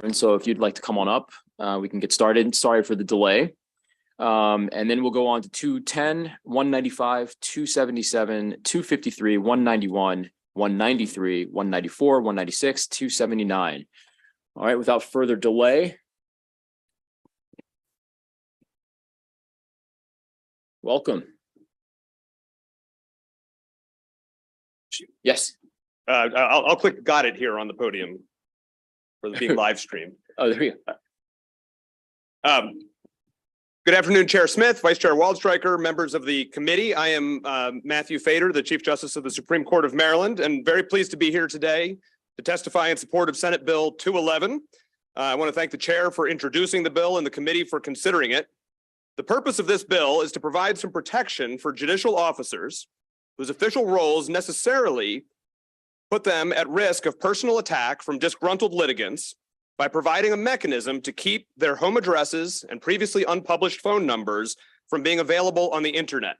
And so if you'd like to come on up, we can get started. Sorry for the delay. And then we'll go on to 210, 195, 277, 253, 191, 193, 194, 196, 279. All right, without further delay. Welcome. Yes. I'll click got it here on the podium for the being live stream. Oh, there we go. Good afternoon, Chair Smith, Vice Chair Waldstreicher, members of the committee. I am Matthew Fader, the Chief Justice of the Supreme Court of Maryland, and very pleased to be here today to testify in support of Senate Bill 211. I want to thank the chair for introducing the bill and the committee for considering it. The purpose of this bill is to provide some protection for judicial officers whose official roles necessarily put them at risk of personal attack from disgruntled litigants by providing a mechanism to keep their home addresses and previously unpublished phone numbers from being available on the internet.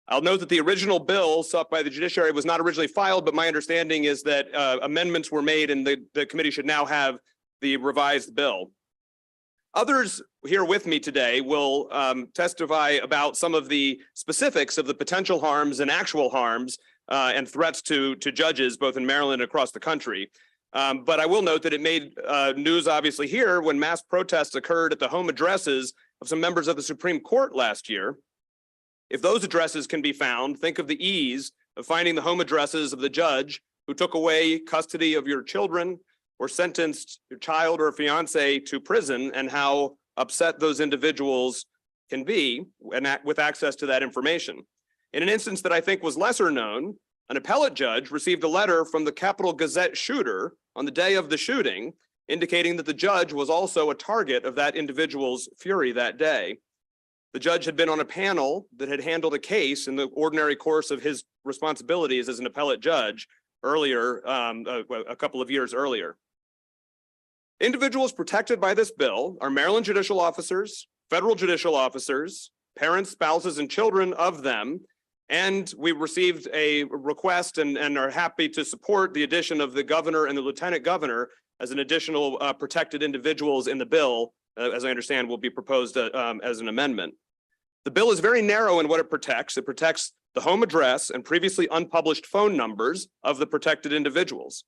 I'll note that the original bill sought by the judiciary was not originally filed, but my understanding is that amendments were made and the committee should now have the revised bill. Others here with me today will testify about some of the specifics of the potential harms and actual harms and threats to judges both in Maryland and across the country. But I will note that it made news obviously here when mass protests occurred at the home addresses of some members of the Supreme Court last year. If those addresses can be found, think of the ease of finding the home addresses of the judge who took away custody of your children or sentenced your child or fiance to prison, and how upset those individuals can be with access to that information. In an instance that I think was lesser known, an appellate judge received a letter from the Capitol Gazette shooter on the day of the shooting, indicating that the judge was also a target of that individual's fury that day. The judge had been on a panel that had handled a case in the ordinary course of his responsibilities as an appellate judge earlier, a couple of years earlier. Individuals protected by this bill are Maryland judicial officers, federal judicial officers, parents, spouses, and children of them. And we received a request and are happy to support the addition of the governor and the lieutenant governor as an additional protected individuals in the bill, as I understand will be proposed as an amendment. The bill is very narrow in what it protects. It protects the home address and previously unpublished phone numbers of the protected individuals.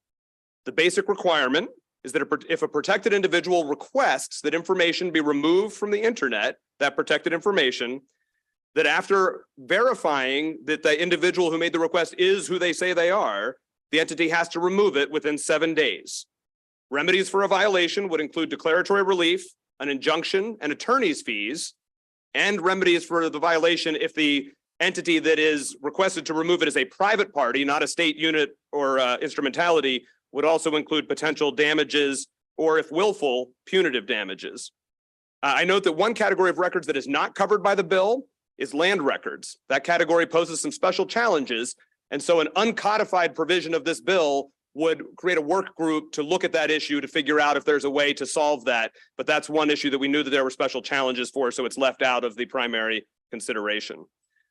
The basic requirement is that if a protected individual requests that information be removed from the internet, that protected information, that after verifying that the individual who made the request is who they say they are, the entity has to remove it within 7 days. Remedies for a violation would include declaratory relief, an injunction, and attorney's fees, and remedies for the violation if the entity that is requested to remove it is a private party, not a state unit or instrumentality, would also include potential damages or, if willful, punitive damages. I note that one category of records that is not covered by the bill is land records. That category poses some special challenges, and so an uncodified provision of this bill would create a work group to look at that issue to figure out if there's a way to solve that. But that's one issue that we knew that there were special challenges for, so it's left out of the primary consideration.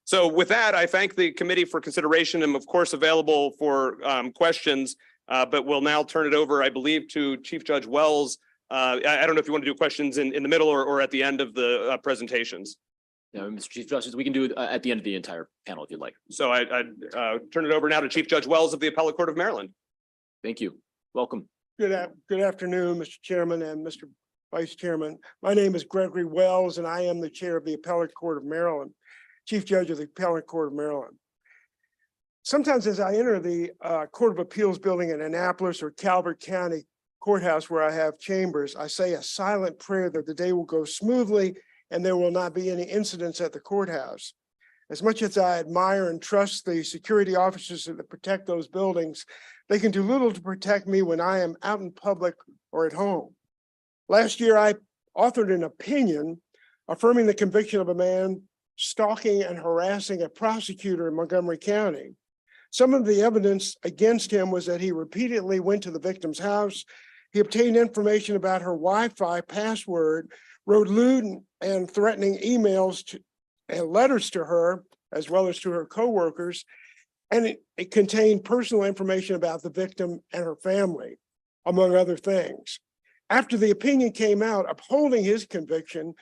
So with that, I thank the committee for consideration. I'm of course available for questions, but we'll now turn it over, I believe, to Chief Judge Wells. I don't know if you want to do questions in the middle or at the end of the presentations. No, Mr. Chief Justice, we can do it at the end of the entire panel if you'd like. So I'd turn it over now to Chief Judge Wells of the Appellate Court of Maryland. Thank you. Welcome. Good afternoon, Mr. Chairman and Mr. Vice Chairman. My name is Gregory Wells, and I am the chair of the Appellate Court of Maryland, Chief Judge of the Appellate Court of Maryland. Sometimes as I enter the Court of Appeals building in Annapolis or Calvert County Courthouse, where I have chambers, I say a silent prayer that the day will go smoothly and there will not be any incidents at the courthouse. As much as I admire and trust the security officers that protect those buildings, they can do little to protect me when I am out in public or at home. Last year, I authored an opinion affirming the conviction of a man stalking and harassing a prosecutor in Montgomery County. Some of the evidence against him was that he repeatedly went to the victim's house. He obtained information about her Wi-Fi password, wrote lewd and threatening emails and letters to her, as well as to her coworkers, and it contained personal information about the victim and her family, among other things. After the opinion came out upholding his conviction,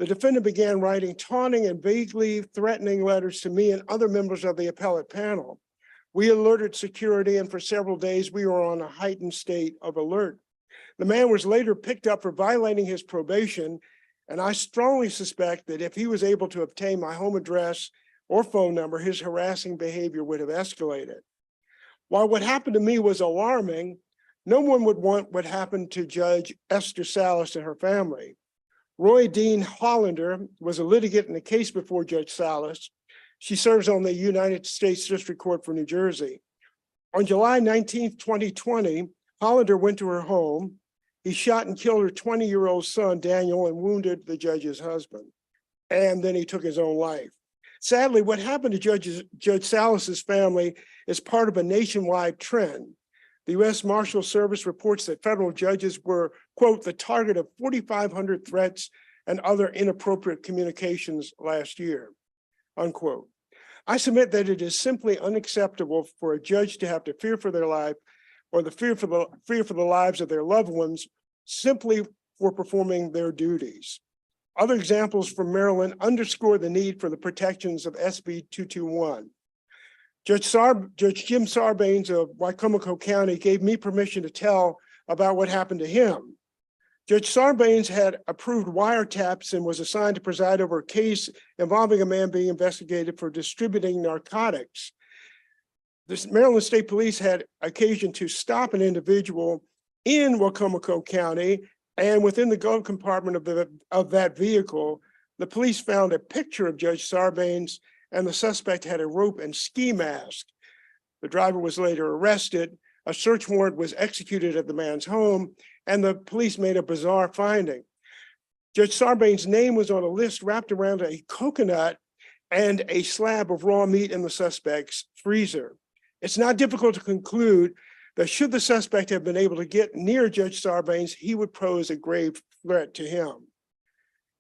the defendant began writing taunting and vaguely threatening letters to me and other members of the appellate panel. We alerted security, and for several days we were on a heightened state of alert. The man was later picked up for violating his probation, and I strongly suspect that if he was able to obtain my home address or phone number, his harassing behavior would have escalated. While what happened to me was alarming, no one would want what happened to Judge Esther Salas and her family. Roy Dean Hollander was a litigant in the case before Judge Salas. She serves on the United States District Court for New Jersey. On July 19th, 2020, Hollander went to her home. He shot and killed her 20-year-old son, Daniel, and wounded the judge's husband. And then he took his own life. Sadly, what happened to Judge Salas's family is part of a nationwide trend. The U.S. Marshal Service reports that federal judges were, quote, the target of 4,500 threats and other inappropriate communications last year, unquote. I submit that it is simply unacceptable for a judge to have to fear for their life or the fear for the lives of their loved ones simply for performing their duties. Other examples from Maryland underscore the need for the protections of SB 221. Judge Jim Sarbanes of Wicomico County gave me permission to tell about what happened to him. Judge Sarbanes had approved wiretaps and was assigned to preside over a case involving a man being investigated for distributing narcotics. The Maryland State Police had occasion to stop an individual in Wicomico County, and within the glove compartment of that vehicle, the police found a picture of Judge Sarbanes, and the suspect had a rope and ski mask. The driver was later arrested. A search warrant was executed at the man's home, and the police made a bizarre finding. Judge Sarbanes' name was on a list wrapped around a coconut and a slab of raw meat in the suspect's freezer. It's not difficult to conclude that should the suspect have been able to get near Judge Sarbanes, he would pose a grave threat to him.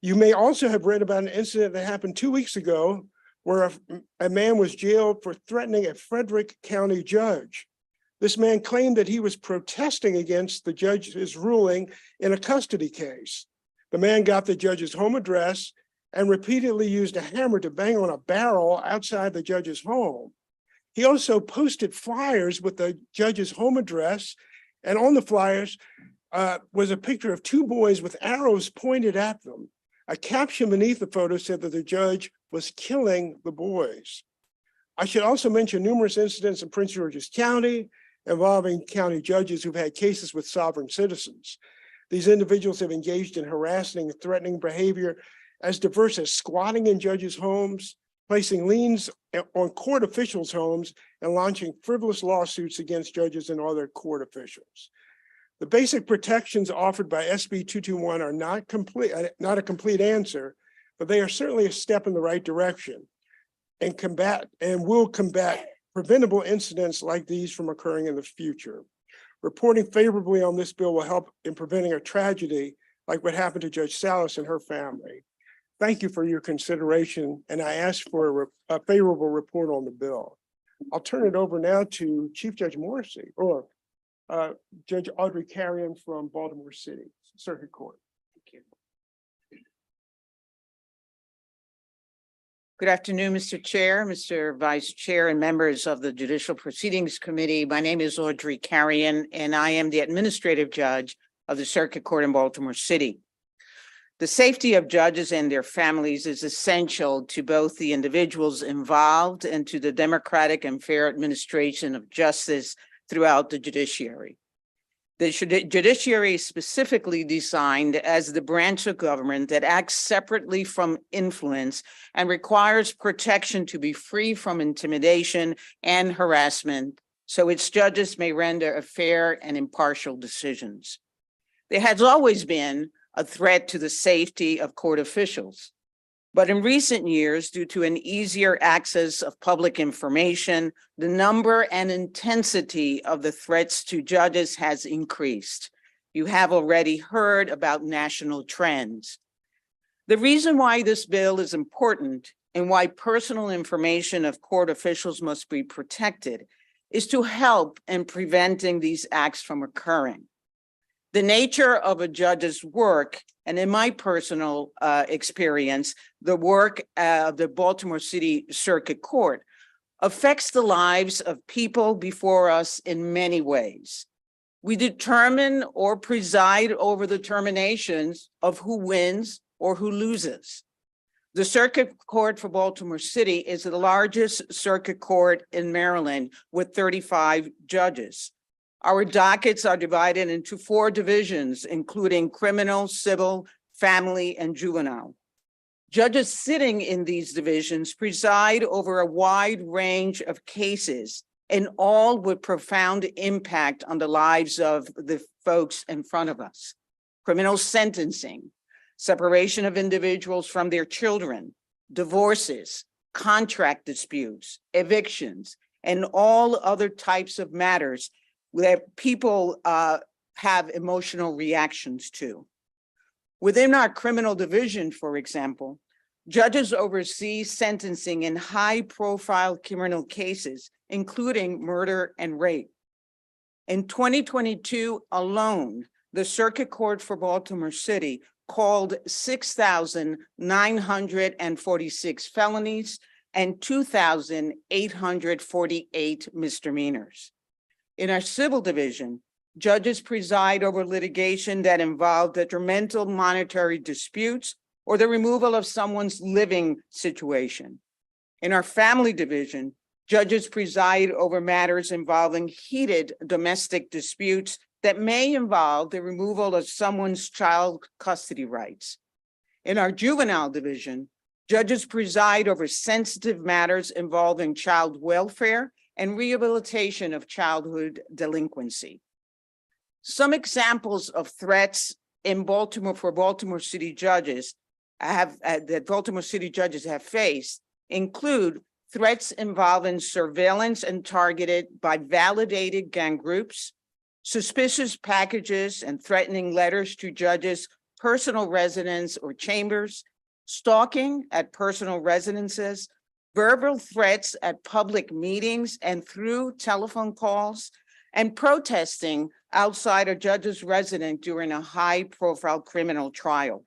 You may also have read about an incident that happened 2 weeks ago where a man was jailed for threatening a Frederick County judge. This man claimed that he was protesting against the judge's ruling in a custody case. The man got the judge's home address and repeatedly used a hammer to bang on a barrel outside the judge's home. He also posted flyers with the judge's home address, and on the flyers was a picture of two boys with arrows pointed at them. A caption beneath the photo said that the judge was killing the boys. I should also mention numerous incidents in Prince George's County involving county judges who've had cases with sovereign citizens. These individuals have engaged in harassing and threatening behavior as diverse as squatting in judges' homes, placing liens on court officials' homes, and launching frivolous lawsuits against judges and other court officials. The basic protections offered by SB 221 are not a complete answer, but they are certainly a step in the right direction and will combat preventable incidents like these from occurring in the future. Reporting favorably on this bill will help in preventing a tragedy like what happened to Judge Salas and her family. Thank you for your consideration, and I ask for a favorable report on the bill. I'll turn it over now to Chief Judge Morrissey, or Judge Audrey Carrion from Baltimore City Circuit Court. Thank you. Good afternoon, Mr. Chair, Mr. Vice Chair, and members of the Judicial Proceedings Committee. My name is Audrey Carrion, and I am the administrative judge of the Circuit Court in Baltimore City. The safety of judges and their families is essential to both the individuals involved and to the democratic and fair administration of justice throughout the judiciary. The judiciary is specifically designed as the branch of government that acts separately from influence and requires protection to be free from intimidation and harassment, so its judges may render fair and impartial decisions. There has always been a threat to the safety of court officials. But in recent years, due to an easier access of public information, the number and intensity of the threats to judges has increased. You have already heard about national trends. The reason why this bill is important and why personal information of court officials must be protected is to help in preventing these acts from occurring. The nature of a judge's work, and in my personal experience, the work of the Baltimore City Circuit Court affects the lives of people before us in many ways. We determine or preside over the terminations of who wins or who loses. The Circuit Court for Baltimore City is the largest circuit court in Maryland with 35 judges. Our dockets are divided into 4 divisions, including criminal, civil, family, and juvenile. Judges sitting in these divisions preside over a wide range of cases, and all with profound impact on the lives of the folks in front of us. Criminal sentencing, separation of individuals from their children, divorces, contract disputes, evictions, and all other types of matters that people have emotional reactions to. Within our criminal division, for example, judges oversee sentencing in high-profile criminal cases, including murder and rape. In 2022 alone, the Circuit Court for Baltimore City called 6,946 felonies and 2,848 misdemeanors. In our civil division, judges preside over litigation that involve detrimental monetary disputes or the removal of someone's living situation. In our family division, judges preside over matters involving heated domestic disputes that may involve the removal of someone's child custody rights. In our juvenile division, judges preside over sensitive matters involving child welfare and rehabilitation of childhood delinquency. Some examples of threats in Baltimore for Baltimore City judges that Baltimore City judges have faced include threats involving surveillance and targeted by validated gang groups, suspicious packages and threatening letters to judges' personal residence or chambers, stalking at personal residences, verbal threats at public meetings and through telephone calls, and protesting outside a judge's residence during a high-profile criminal trial.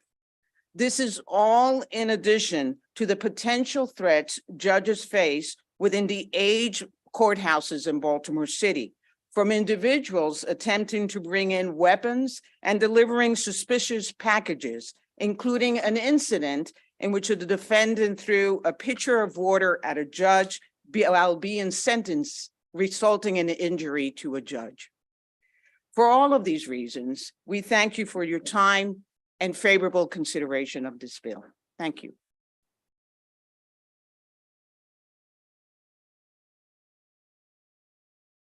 This is all in addition to the potential threats judges face within the age courthouses in Baltimore City, from individuals attempting to bring in weapons and delivering suspicious packages, including an incident in which the defendant threw a pitcher of water at a judge while being sentenced, resulting in an injury to a judge. For all of these reasons, we thank you for your time and favorable consideration of this bill. Thank you.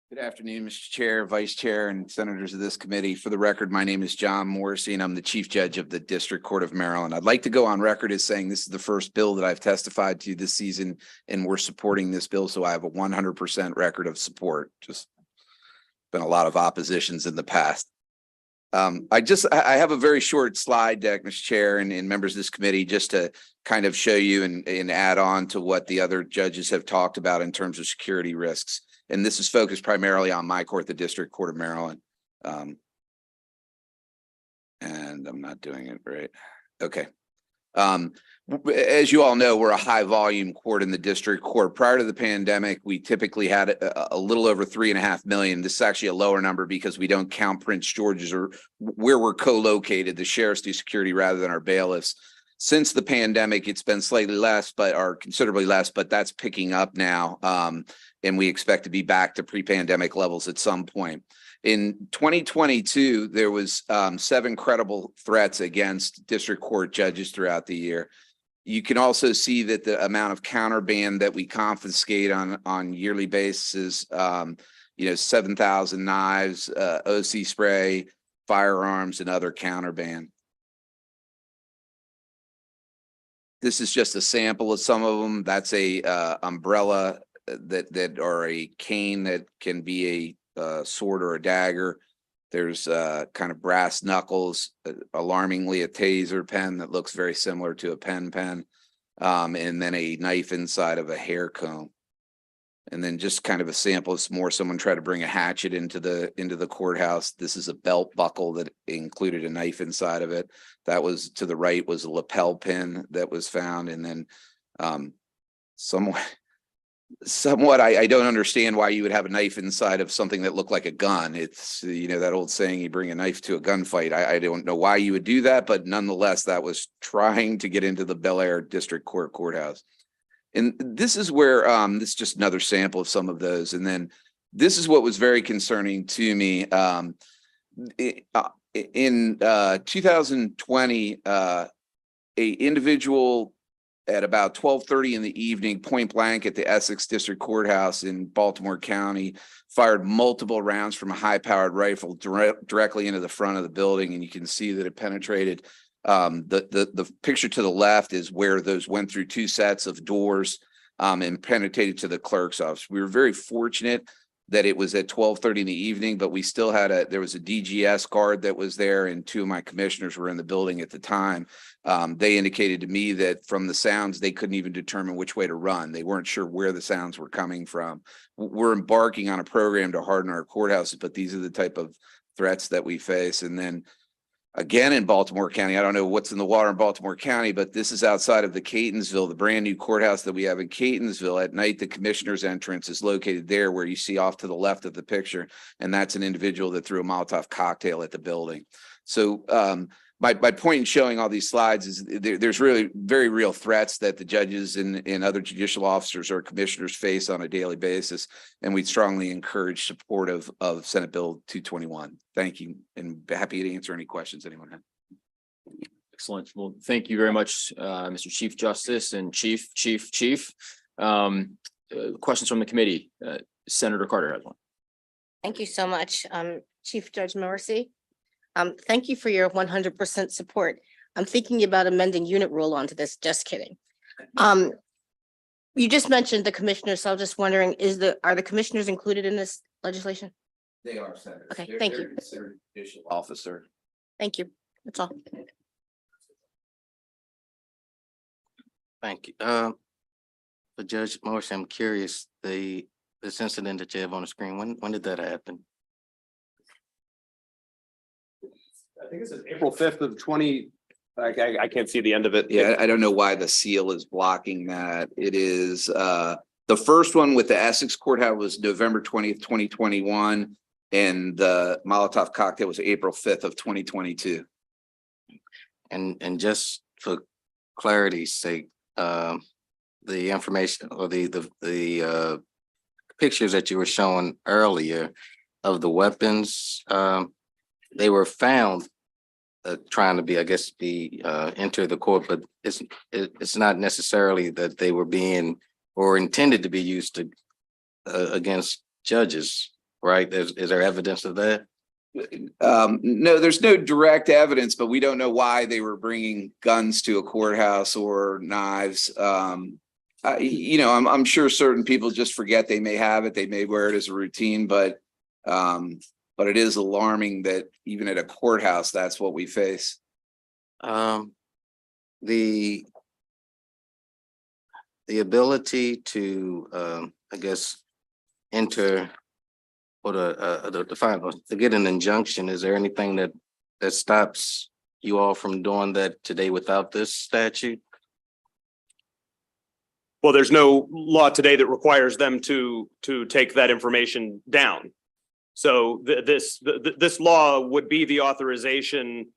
Good afternoon, Mr. Chair, Vice Chair, and Senators of this committee. For the record, my name is John Morrissey, and I'm the Chief Judge of the District Court of Maryland. I'd like to go on record as saying this is the first bill that I've testified to this season, and we're supporting this bill, so I have a 100% record of support. Just been a lot of oppositions in the past. I have a very short slide deck, Mr. Chair, and members of this committee, just to kind of show you and add on to what the other judges have talked about in terms of security risks. And this is focused primarily on my court, the District Court of Maryland. And I'm not doing it right. Okay. As you all know, we're a high volume court in the District Court. Prior to the pandemic, we typically had a little over 3.5 million. This is actually a lower number because we don't count Prince George's or where we're co-located. The sheriffs do security rather than our bailiffs. Since the pandemic, it's been slightly less, or considerably less, but that's picking up now. And we expect to be back to pre-pandemic levels at some point. In 2022, there was 7 credible threats against district court judges throughout the year. You can also see that the amount of counterband that we confiscate on yearly basis, 7,000 knives, OC spray, firearms, and other counterband. This is just a sample of some of them. That's a umbrella that or a cane that can be a sword or a dagger. There's kind of brass knuckles, alarmingly a taser pen that looks very similar to a pen, and then a knife inside of a hair comb. And then just kind of a sample, it's more someone tried to bring a hatchet into the courthouse. This is a belt buckle that included a knife inside of it. That was to the right was a lapel pin that was found. And then somewhat I don't understand why you would have a knife inside of something that looked like a gun. It's, you know, that old saying, you bring a knife to a gunfight. I don't know why you would do that, but nonetheless, that was trying to get into the Bel Air District Courthouse. And this is where this is just another sample of some of those. And then this is what was very concerning to me. In 2020, a individual at about 12:30 in the evening, point blank at the Essex District Courthouse in Baltimore County, fired multiple rounds from a high-powered rifle directly into the front of the building, and you can see that it penetrated. The picture to the left is where those went through two sets of doors and penetrated to the clerk's office. We were very fortunate that it was at 12:30 in the evening, but we still had there was a DGS guard that was there, and two of my commissioners were in the building at the time. They indicated to me that from the sounds, they couldn't even determine which way to run. They weren't sure where the sounds were coming from. We're embarking on a program to harden our courthouses, but these are the type of threats that we face. And then again, in Baltimore County, I don't know what's in the water in Baltimore County, but this is outside of the Catonsville, the brand new courthouse that we have in Catonsville. At night, the commissioner's entrance is located there where you see off to the left of the picture. And that's an individual that threw a Molotov cocktail at the building. So my point in showing all these slides is there's really very real threats that the judges and other judicial officers or commissioners face on a daily basis. And we'd strongly encourage support of Senate Bill 221. Thank you, and happy to answer any questions anyone has. Excellent. Well, thank you very much, Mr. Chief Justice and Chief. Questions from the committee. Senator Carter has one. Thank you so much, Chief Judge Morrissey. Thank you for your 100% support. I'm thinking about amending unit rule onto this, just kidding. You just mentioned the commissioners, so I'm just wondering, are the commissioners included in this legislation? They are, Senator. Okay, thank you. Considered judicial officer. Thank you. That's all. Thank you. For Judge Morrissey, I'm curious, this incident that you have on the screen, when did that happen? I think this is April 5th of 20. I can't see the end of it. Yeah, I don't know why the seal is blocking that. It is the first one with the Essex Courthouse was November 20th, 2021, and the Molotov cocktail was April 5th of 2022. And just for clarity's sake, the information or the pictures that you were showing earlier of the weapons, they were found trying to be enter the court, but it's not necessarily that they were being or intended to be used to against judges, right? Is there evidence of that? No, there's no direct evidence, but we don't know why they were bringing guns to a courthouse or knives. I'm sure certain people just forget they may have it. They may wear it as a routine, but it is alarming that even at a courthouse, that's what we face. The ability to, enter or to get an injunction, is there anything that stops you all from doing that today without this statute? Well, there's no law today that requires them to take that information down. So this law would be the authorization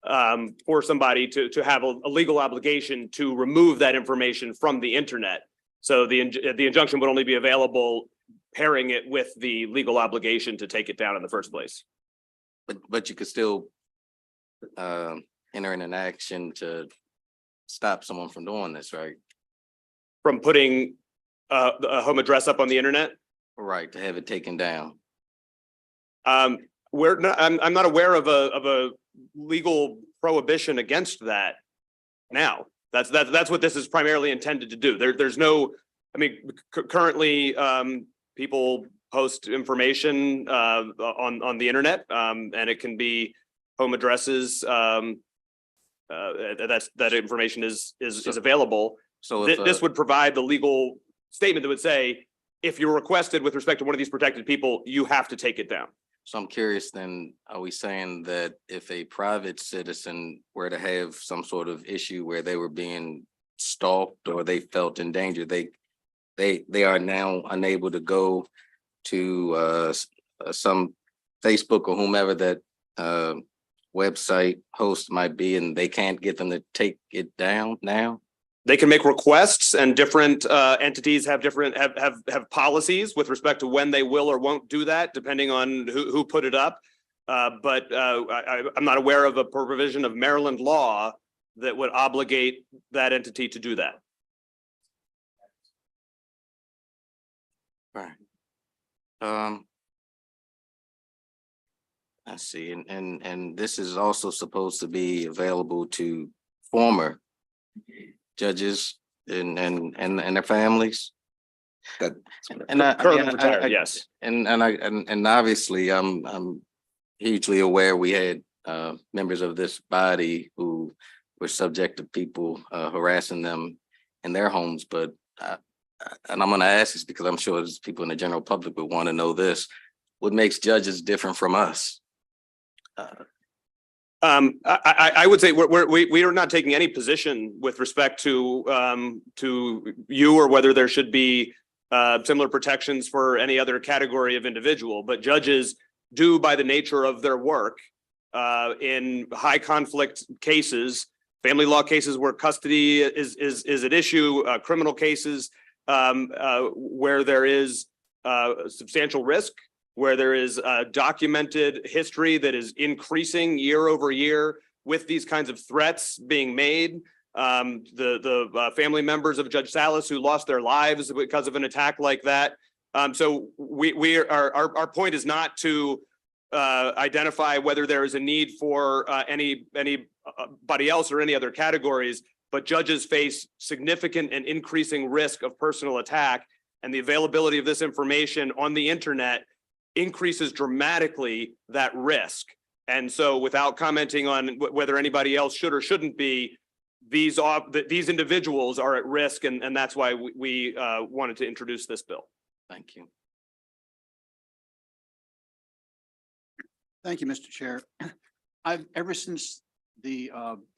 for somebody to have a legal obligation to remove that information from the internet. So the injunction would only be available pairing it with the legal obligation to take it down in the first place. But you could still enter in an action to stop someone from doing this, right? From putting a home address up on the internet? Right, to have it taken down. I'm not aware of a legal prohibition against that now. That's what this is primarily intended to do. There's no, currently people post information on the internet, and it can be home addresses. That information is available. So this would provide the legal statement that would say, if you're requested with respect to one of these protected people, you have to take it down. So I'm curious then, are we saying that if a private citizen were to have some sort of issue where they were being stalked or they felt in danger, they are now unable to go to some Facebook or whomever that website host might be, and they can't get them to take it down now? They can make requests, and different entities have different have policies with respect to when they will or won't do that, depending on who put it up. But I'm not aware of a provision of Maryland law that would obligate that entity to do that. Right. I see, and this is also supposed to be available to former judges and their families. That- Currently retired, yes. And obviously, I'm hugely aware we had members of this body who were subject to people harassing them in their homes, but and I'm going to ask this because I'm sure there's people in the general public would want to know this: what makes judges different from us? I would say we are not taking any position with respect to you or whether there should be similar protections for any other category of individual, but judges do, by the nature of their work, in high conflict cases, family law cases where custody is at issue, criminal cases where there is substantial risk, where there is a documented history that is increasing year over year with these kinds of threats being made. The family members of Judge Salas who lost their lives because of an attack like that. So our point is not to identify whether there is a need for anybody else or any other categories, but judges face significant and increasing risk of personal attack, and the availability of this information on the internet increases dramatically that risk. And so, without commenting on whether anybody else should or shouldn't be, these individuals are at risk, and that's why we wanted to introduce this bill. Thank you. Thank you, Mr. Chair. Ever since the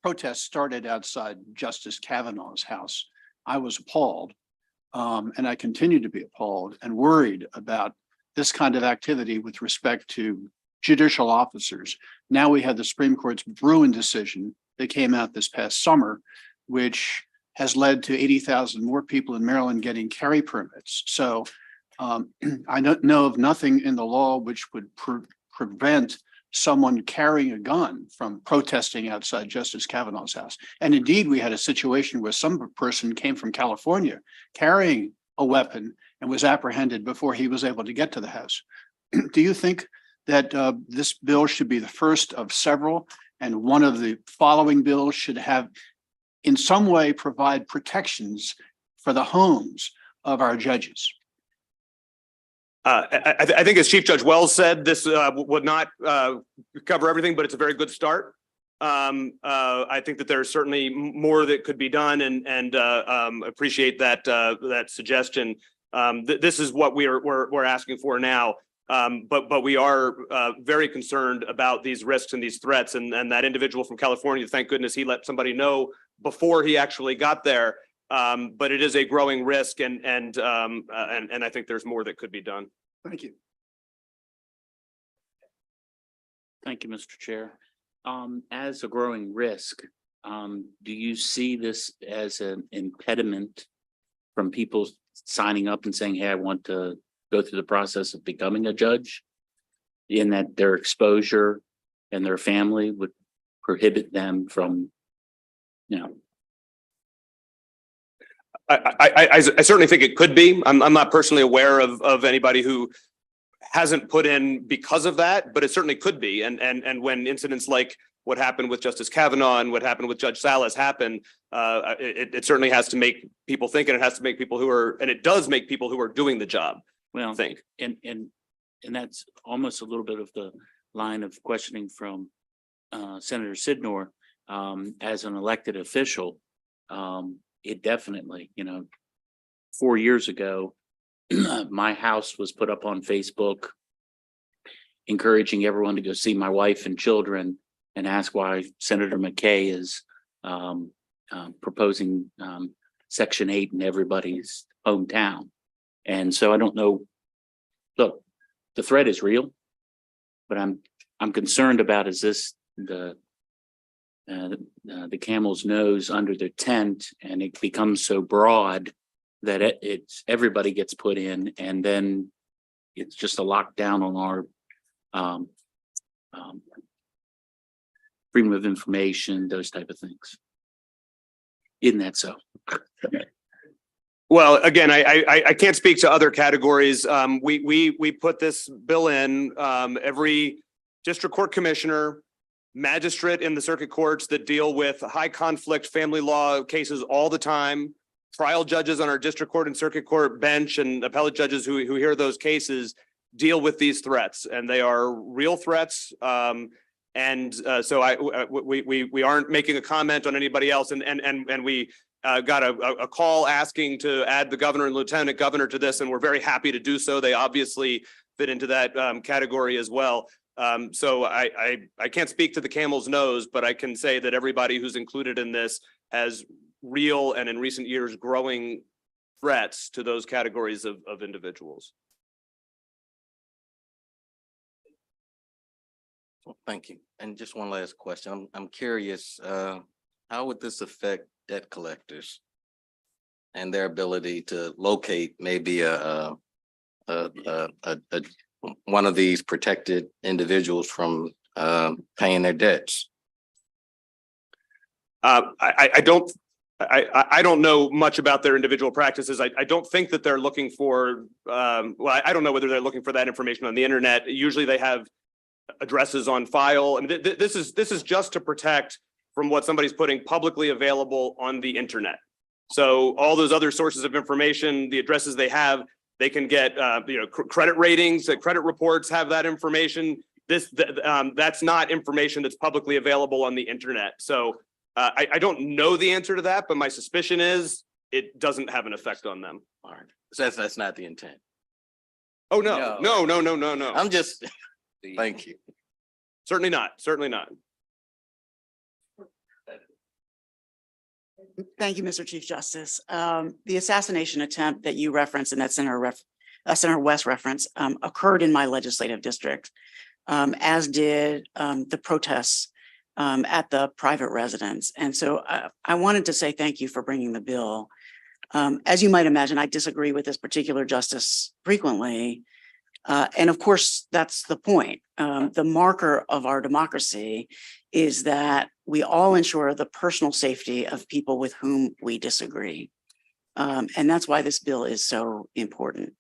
protests started outside Justice Kavanaugh's house, I was appalled, and I continue to be appalled and worried about this kind of activity with respect to judicial officers. Now we have the Supreme Court's Bruin decision that came out this past summer, which has led to 80,000 more people in Maryland getting carry permits. So I don't know of nothing in the law which would prevent someone carrying a gun from protesting outside Justice Kavanaugh's house. And indeed, we had a situation where some person came from California carrying a weapon and was apprehended before he was able to get to the house. Do you think that this bill should be the first of several, and one of the following bills should have in some way provide protections for the homes of our judges? I think, as Chief Judge Wells said, this would not cover everything, but it's a very good start. I think that there's certainly more that could be done, and appreciate that suggestion. This is what we're asking for now, but we are very concerned about these risks and these threats, and that individual from California, thank goodness he let somebody know before he actually got there. But it is a growing risk, and I think there's more that could be done. Thank you. Thank you, Mr. Chair. As a growing risk, do you see this as an impediment from people signing up and saying, hey, I want to go through the process of becoming a judge, in that their exposure and their family would prohibit them from, you know? I certainly think it could be. I'm not personally aware of anybody who hasn't put in because of that, but it certainly could be. And when incidents like what happened with Justice Kavanaugh and what happened with Judge Salas happen, it certainly has to make people think, and it has to make people and it does make people who are doing the job think. And that's almost a little bit of the line of questioning from Senator Sidnor. As an elected official, it definitely, 4 years ago, my house was put up on Facebook, encouraging everyone to go see my wife and children and ask why Senator McKay is proposing Section 8 in everybody's hometown. And so I don't know, look, the threat is real, but I'm concerned about, is this the camel's nose under the tent, and it becomes so broad that it's everybody gets put in, and then it's just a lockdown on our freedom of information, those type of things. Isn't that so? Well, again, I can't speak to other categories. We put this bill in, every district court commissioner, magistrate in the circuit courts that deal with high conflict family law cases all the time, trial judges on our district court and circuit court bench, and appellate judges who hear those cases deal with these threats, and they are real threats. So we aren't making a comment on anybody else, and we got a call asking to add the governor and lieutenant governor to this, and we're very happy to do so. They obviously fit into that category as well. So I can't speak to the camel's nose, but I can say that everybody who's included in this has real and in recent years growing threats to those categories of individuals. Well, thank you. And just one last question. I'm curious, how would this affect debt collectors and their ability to locate maybe one of these protected individuals from paying their debts? I don't know much about their individual practices. I don't think that they're looking for, well, I don't know whether they're looking for that information on the internet. Usually they have addresses on file. And this is just to protect from what somebody's putting publicly available on the internet. So all those other sources of information, the addresses they have, they can get, credit ratings, credit reports have that information. That's not information that's publicly available on the internet. So I don't know the answer to that, but my suspicion is it doesn't have an effect on them. All right. So that's not the intent. Oh, no. I'm just, thank you. Certainly not. Certainly not. Thank you, Mr. Chief Justice. The assassination attempt that you referenced in that Senator West reference occurred in my legislative district, as did the protests at the private residence. And so I wanted to say thank you for bringing the bill. As you might imagine, I disagree with this particular justice frequently. And of course, that's the point. The marker of our democracy is that we all ensure the personal safety of people with whom we disagree. And that's why this bill is so important.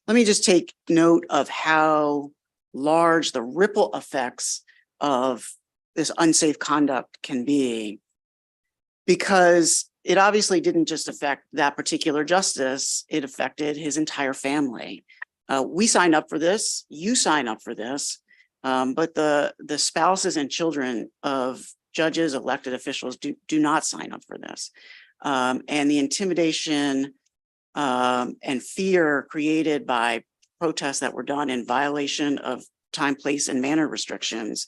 Let me just take note of how large the ripple effects of this unsafe conduct can be, because it obviously didn't just affect that particular justice, it affected his entire family. We signed up for this, you sign up for this, but the spouses and children of judges, elected officials do not sign up for this. And the intimidation and fear created by protests that were done in violation of time, place, and manner restrictions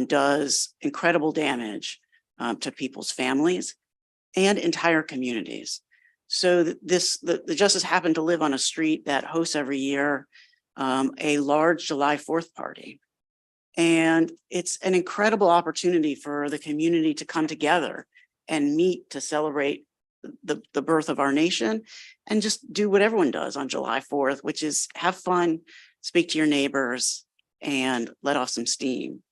does incredible damage to people's families and entire communities. So the justice happened to live on a street that hosts every year a large July 4th party. And it's an incredible opportunity for the community to come together and meet to celebrate the birth of our nation and just do what everyone does on July 4th, which is have fun, speak to your neighbors, and let off some steam.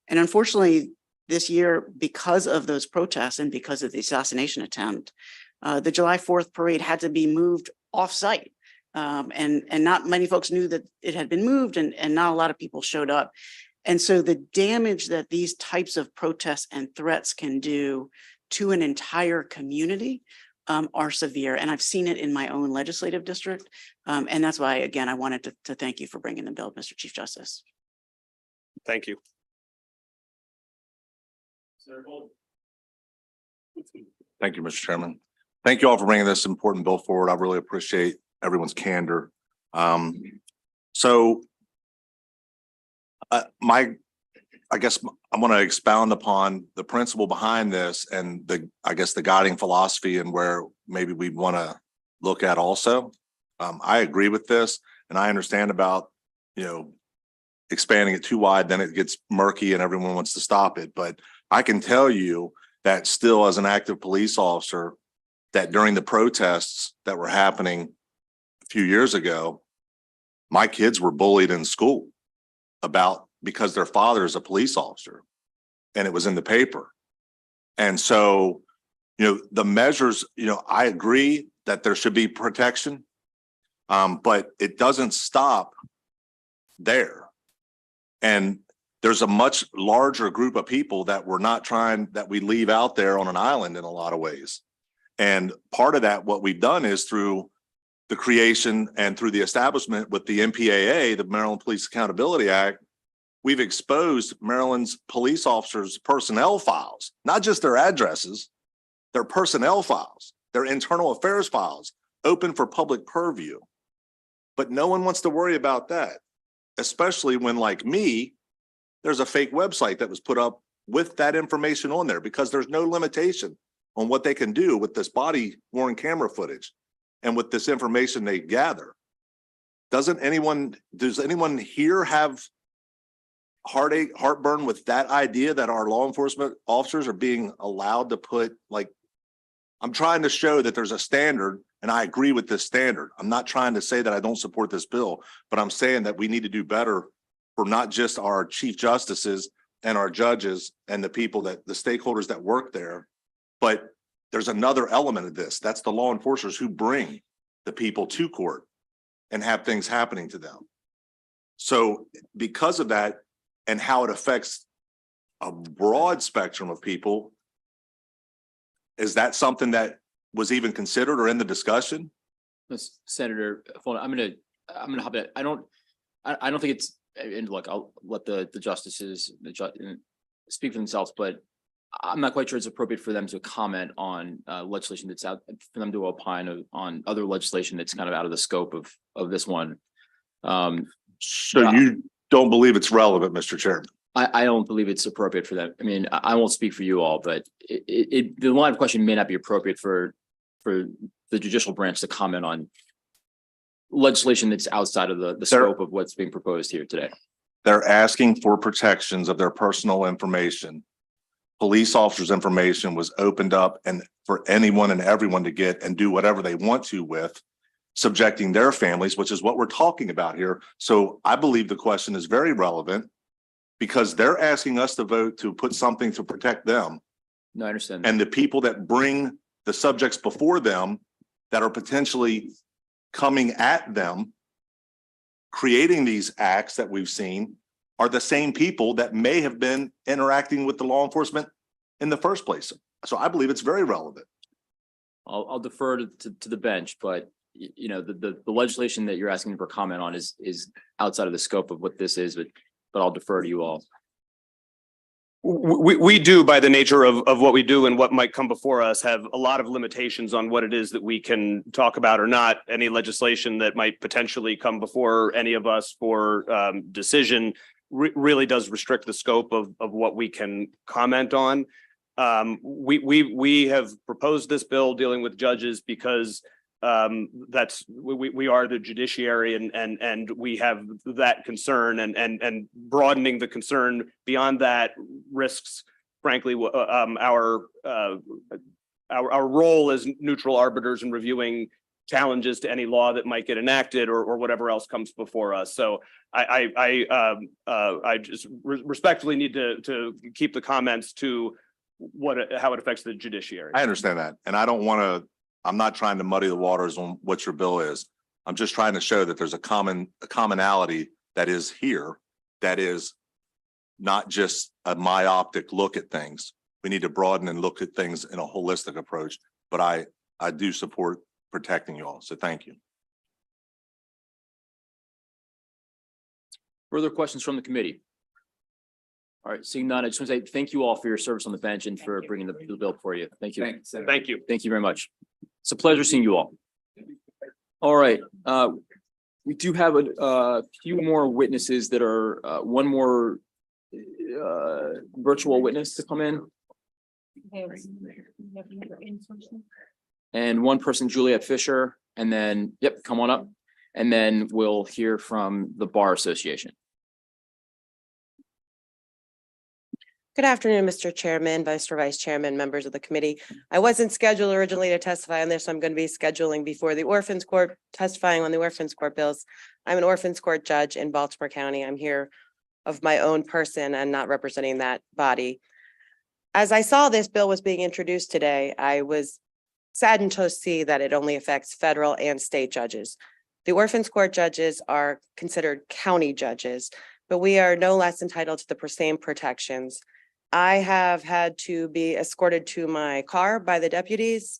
And unfortunately, this year, because of those protests and because of the assassination attempt, the July 4th parade had to be moved off-site. And not many folks knew that it had been moved, and not a lot of people showed up. And so the damage that these types of protests and threats can do to an entire community are severe. And I've seen it in my own legislative district. And that's why, again, I wanted to thank you for bringing the bill, Mr. Chief Justice. Thank you. Thank you, Mr. Chairman. Thank you all for bringing this important bill forward. I really appreciate everyone's candor. So I guess I want to expound upon the principle behind this and I guess the guiding philosophy and where maybe we want to look at also. I agree with this, and I understand about, expanding it too wide, then it gets murky and everyone wants to stop it. But I can tell you that still, as an active police officer, that during the protests that were happening a few years ago, my kids were bullied in school because their father is a police officer, and it was in the paper. And so, the measures, I agree that there should be protection, but it doesn't stop there. And there's a much larger group of people that we leave out there on an island in a lot of ways. And part of that, what we've done is through the creation and through the establishment with the MPAA, the Maryland Police Accountability Act, we've exposed Maryland's police officers' personnel files, not just their addresses, their personnel files, their internal affairs files, open for public purview. But no one wants to worry about that, especially when, like me, there's a fake website that was put up with that information on there because there's no limitation on what they can do with this body-worn camera footage and with this information they gather. Does anyone here have heartburn with that idea that our law enforcement officers are being allowed to put, I'm trying to show that there's a standard, and I agree with this standard. I'm not trying to say that I don't support this bill, but I'm saying that we need to do better for not just our chief justices and our judges and the stakeholders that work there, but there's another element of this. That's the law enforcers who bring the people to court and have things happening to them. So because of that and how it affects a broad spectrum of people, is that something that was even considered or in the discussion? Senator, I'm gonna hop in. I don't think it's, and look, I'll let the justices speak for themselves, but I'm not quite sure it's appropriate for them to comment on legislation that's out, for them to opine on other legislation that's kind of out of the scope of this one. So you don't believe it's relevant, Mr. Chairman? I don't believe it's appropriate for them. I mean, I won't speak for you all, but the line of question may not be appropriate for the judicial branch to comment on legislation that's outside of the scope of what's being proposed here today. They're asking for protections of their personal information. Police officers' information was opened up and for anyone and everyone to get and do whatever they want to with, subjecting their families, which is what we're talking about here. So I believe the question is very relevant because they're asking us to vote to put something to protect them. No, I understand. And the people that bring the subjects before them that are potentially coming at them, creating these acts that we've seen, are the same people that may have been interacting with the law enforcement in the first place. So I believe it's very relevant. I'll defer to the bench, but the legislation that you're asking for comment on is outside of the scope of what this is, but I'll defer to you all. We do, by the nature of what we do and what might come before us, have a lot of limitations on what it is that we can talk about or not. Any legislation that might potentially come before any of us for decision really does restrict the scope of what we can comment on. We have proposed this bill dealing with judges because we are the judiciary and we have that concern, and broadening the concern beyond that risks, frankly, our role as neutral arbiters in reviewing challenges to any law that might get enacted or whatever else comes before us. So I just respectfully need to keep the comments to how it affects the judiciary. I understand that, and I'm not trying to muddy the waters on what your bill is. I'm just trying to show that there's a commonality that is here, that is not just a myopic look at things. We need to broaden and look at things in a holistic approach, but I do support protecting you all, so thank you. Further questions from the committee? All right, seeing none, I just want to say thank you all for your service on the bench and for bringing the bill for you. Thank you. Thank you. Thank you very much. It's a pleasure seeing you all. All right, we do have a few more witnesses that are, one more virtual witness to come in. And one person, Juliet Fisher, and then, yep, come on up. And then we'll hear from the Bar Association. Good afternoon, Mr. Chairman, Vice Chairman, members of the committee. I wasn't scheduled originally to testify on this, so I'm going to be scheduling before the Orphans Court, testifying on the Orphans Court bills. I'm an Orphans Court judge in Baltimore County. I'm here of my own person and not representing that body. As I saw this bill was being introduced today, I was saddened to see that it only affects federal and state judges. The Orphans Court judges are considered county judges, but we are no less entitled to the same protections. I have had to be escorted to my car by the deputies.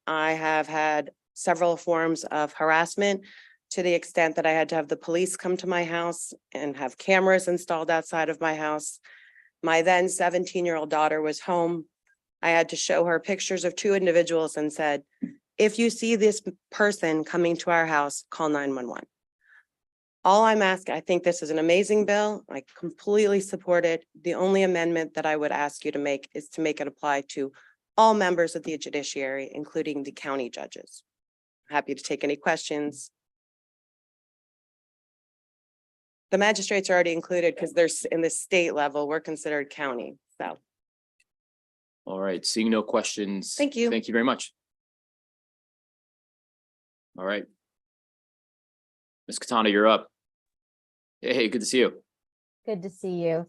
I have had several forms of harassment to the extent that I had to have the police come to my house and have cameras installed outside of my house. My then 17-year-old daughter was home. I had to show her pictures of two individuals and said, if you see this person coming to our house, call 911. All I'm asking, I think this is an amazing bill. I completely support it. The only amendment that I would ask you to make is to make it apply to all members of the judiciary, including the county judges. Happy to take any questions. The magistrates are already included because they're in the state level. We're considered county, so. All right, seeing no questions. Thank you. Thank you very much. All right. Ms. Katana, you're up. Hey, good to see you. Good to see you.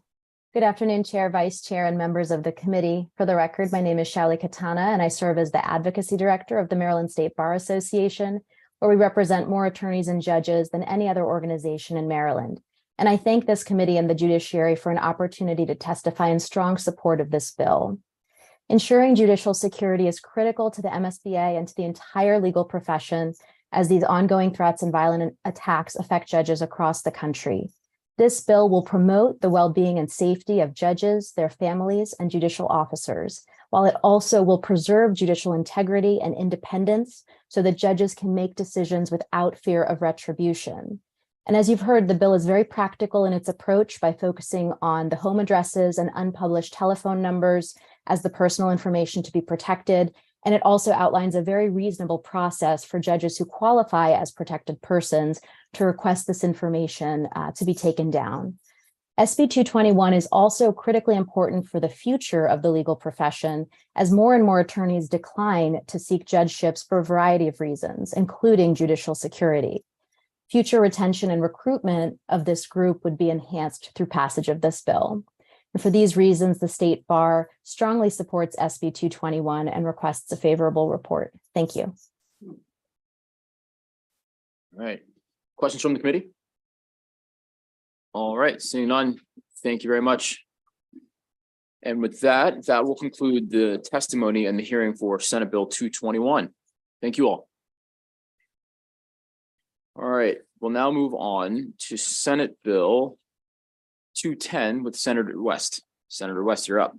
Good afternoon, Chair, Vice Chair, and members of the committee. For the record, my name is Shauli Katana, and I serve as the Advocacy Director of the Maryland State Bar Association, where we represent more attorneys and judges than any other organization in Maryland. And I thank this committee and the judiciary for an opportunity to testify in strong support of this bill. Ensuring judicial security is critical to the MSBA and to the entire legal profession, as these ongoing threats and violent attacks affect judges across the country. This bill will promote the well-being and safety of judges, their families, and judicial officers, while it also will preserve judicial integrity and independence so that judges can make decisions without fear of retribution. And as you've heard, the bill is very practical in its approach by focusing on the home addresses and unpublished telephone numbers as the personal information to be protected. And it also outlines a very reasonable process for judges who qualify as protected persons to request this information to be taken down. SB 221 is also critically important for the future of the legal profession, as more and more attorneys decline to seek judgeships for a variety of reasons, including judicial security. Future retention and recruitment of this group would be enhanced through passage of this bill. And for these reasons, the State Bar strongly supports SB 221 and requests a favorable report. Thank you. All right. Questions from the committee? All right, seeing none, thank you very much. And with that, that will conclude the testimony and the hearing for Senate Bill 221. Thank you all. All right, we'll now move on to Senate Bill 210 with Senator West. Senator West, you're up.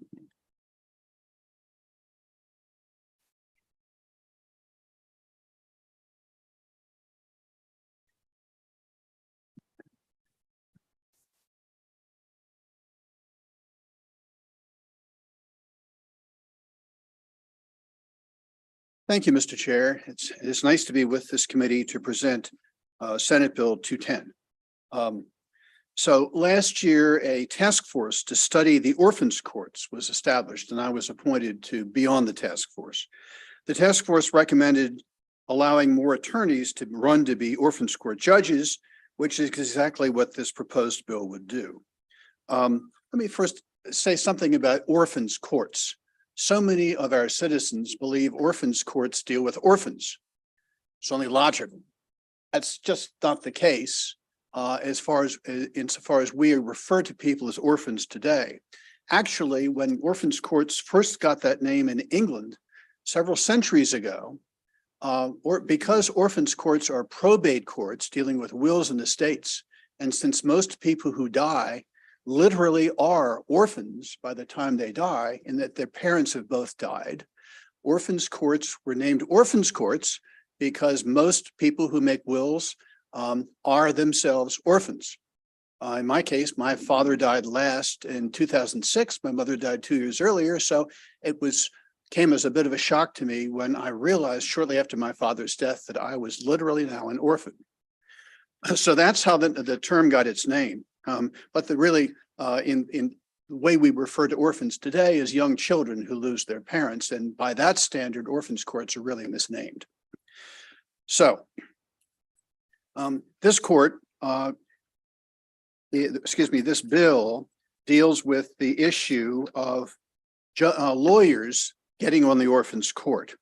Thank you, Mr. Chair. It's nice to be with this committee to present Senate Bill 210. So last year, a task force to study the orphans courts was established, and I was appointed to be on the task force. The task force recommended allowing more attorneys to run to be orphans court judges, which is exactly what this proposed bill would do. Let me first say something about orphans courts. So many of our citizens believe orphans courts deal with orphans. It's only logical. That's just not the case insofar as we refer to people as orphans today. Actually, when orphans courts first got that name in England several centuries ago, because orphans courts are probate courts dealing with wills and estates, and since most people who die literally are orphans by the time they die, in that their parents have both died, orphans courts were named orphans courts because most people who make wills are themselves orphans. In my case, my father died last in 2006. My mother died 2 years earlier. So it came as a bit of a shock to me when I realized shortly after my father's death that I was literally now an orphan. So that's how the term got its name. But in the way we refer to orphans today is young children who lose their parents. And by that standard, orphans courts are really misnamed. So this court, this bill deals with the issue of lawyers getting on the orphans court.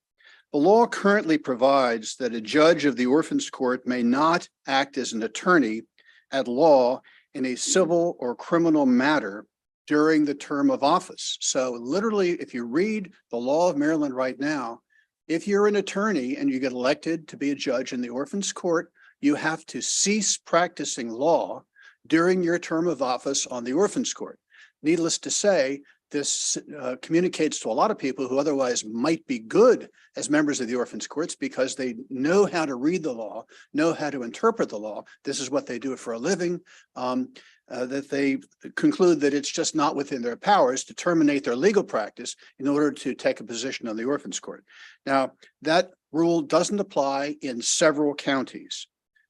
The law currently provides that a judge of the orphans court may not act as an attorney at law in a civil or criminal matter during the term of office. So literally, if you read the law of Maryland right now, if you're an attorney and you get elected to be a judge in the orphans court, you have to cease practicing law during your term of office on the orphans court. Needless to say, this communicates to a lot of people who otherwise might be good as members of the orphans courts because they know how to read the law, know how to interpret the law. This is what they do for a living. That they conclude that it's just not within their powers to terminate their legal practice in order to take a position on the orphans court. Now, that rule doesn't apply in several counties.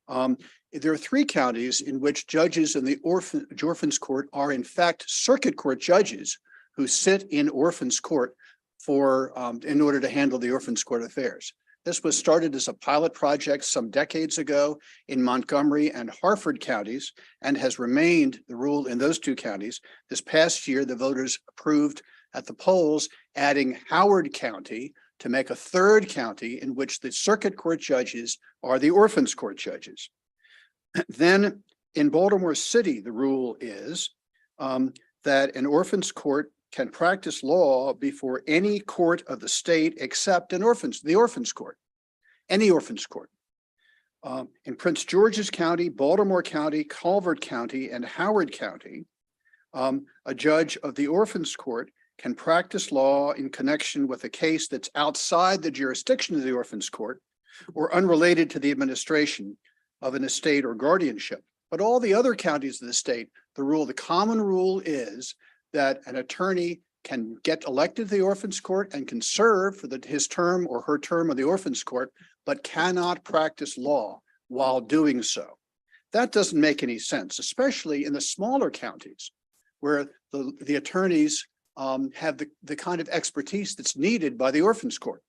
There are 3 counties in which judges in the orphans court are in fact circuit court judges who sit in orphans court in order to handle the orphans court affairs. This was started as a pilot project some decades ago in Montgomery and Harford counties and has remained the rule in those 2 counties. This past year, the voters approved at the polls adding Howard County to make a 3rd county in which the circuit court judges are the orphans court judges. Then in Baltimore City, the rule is that an orphans court can practice law before any court of the state except the orphans court, any orphans court. In Prince George's County, Baltimore County, Calvert County, and Howard County, a judge of the orphans court can practice law in connection with a case that's outside the jurisdiction of the orphans court or unrelated to the administration of an estate or guardianship. But all the other counties of the state, the common rule is that an attorney can get elected to the orphans court and can serve for his term or her term of the orphans court, but cannot practice law while doing so. That doesn't make any sense, especially in the smaller counties where the attorneys have the kind of expertise that's needed by the orphans court.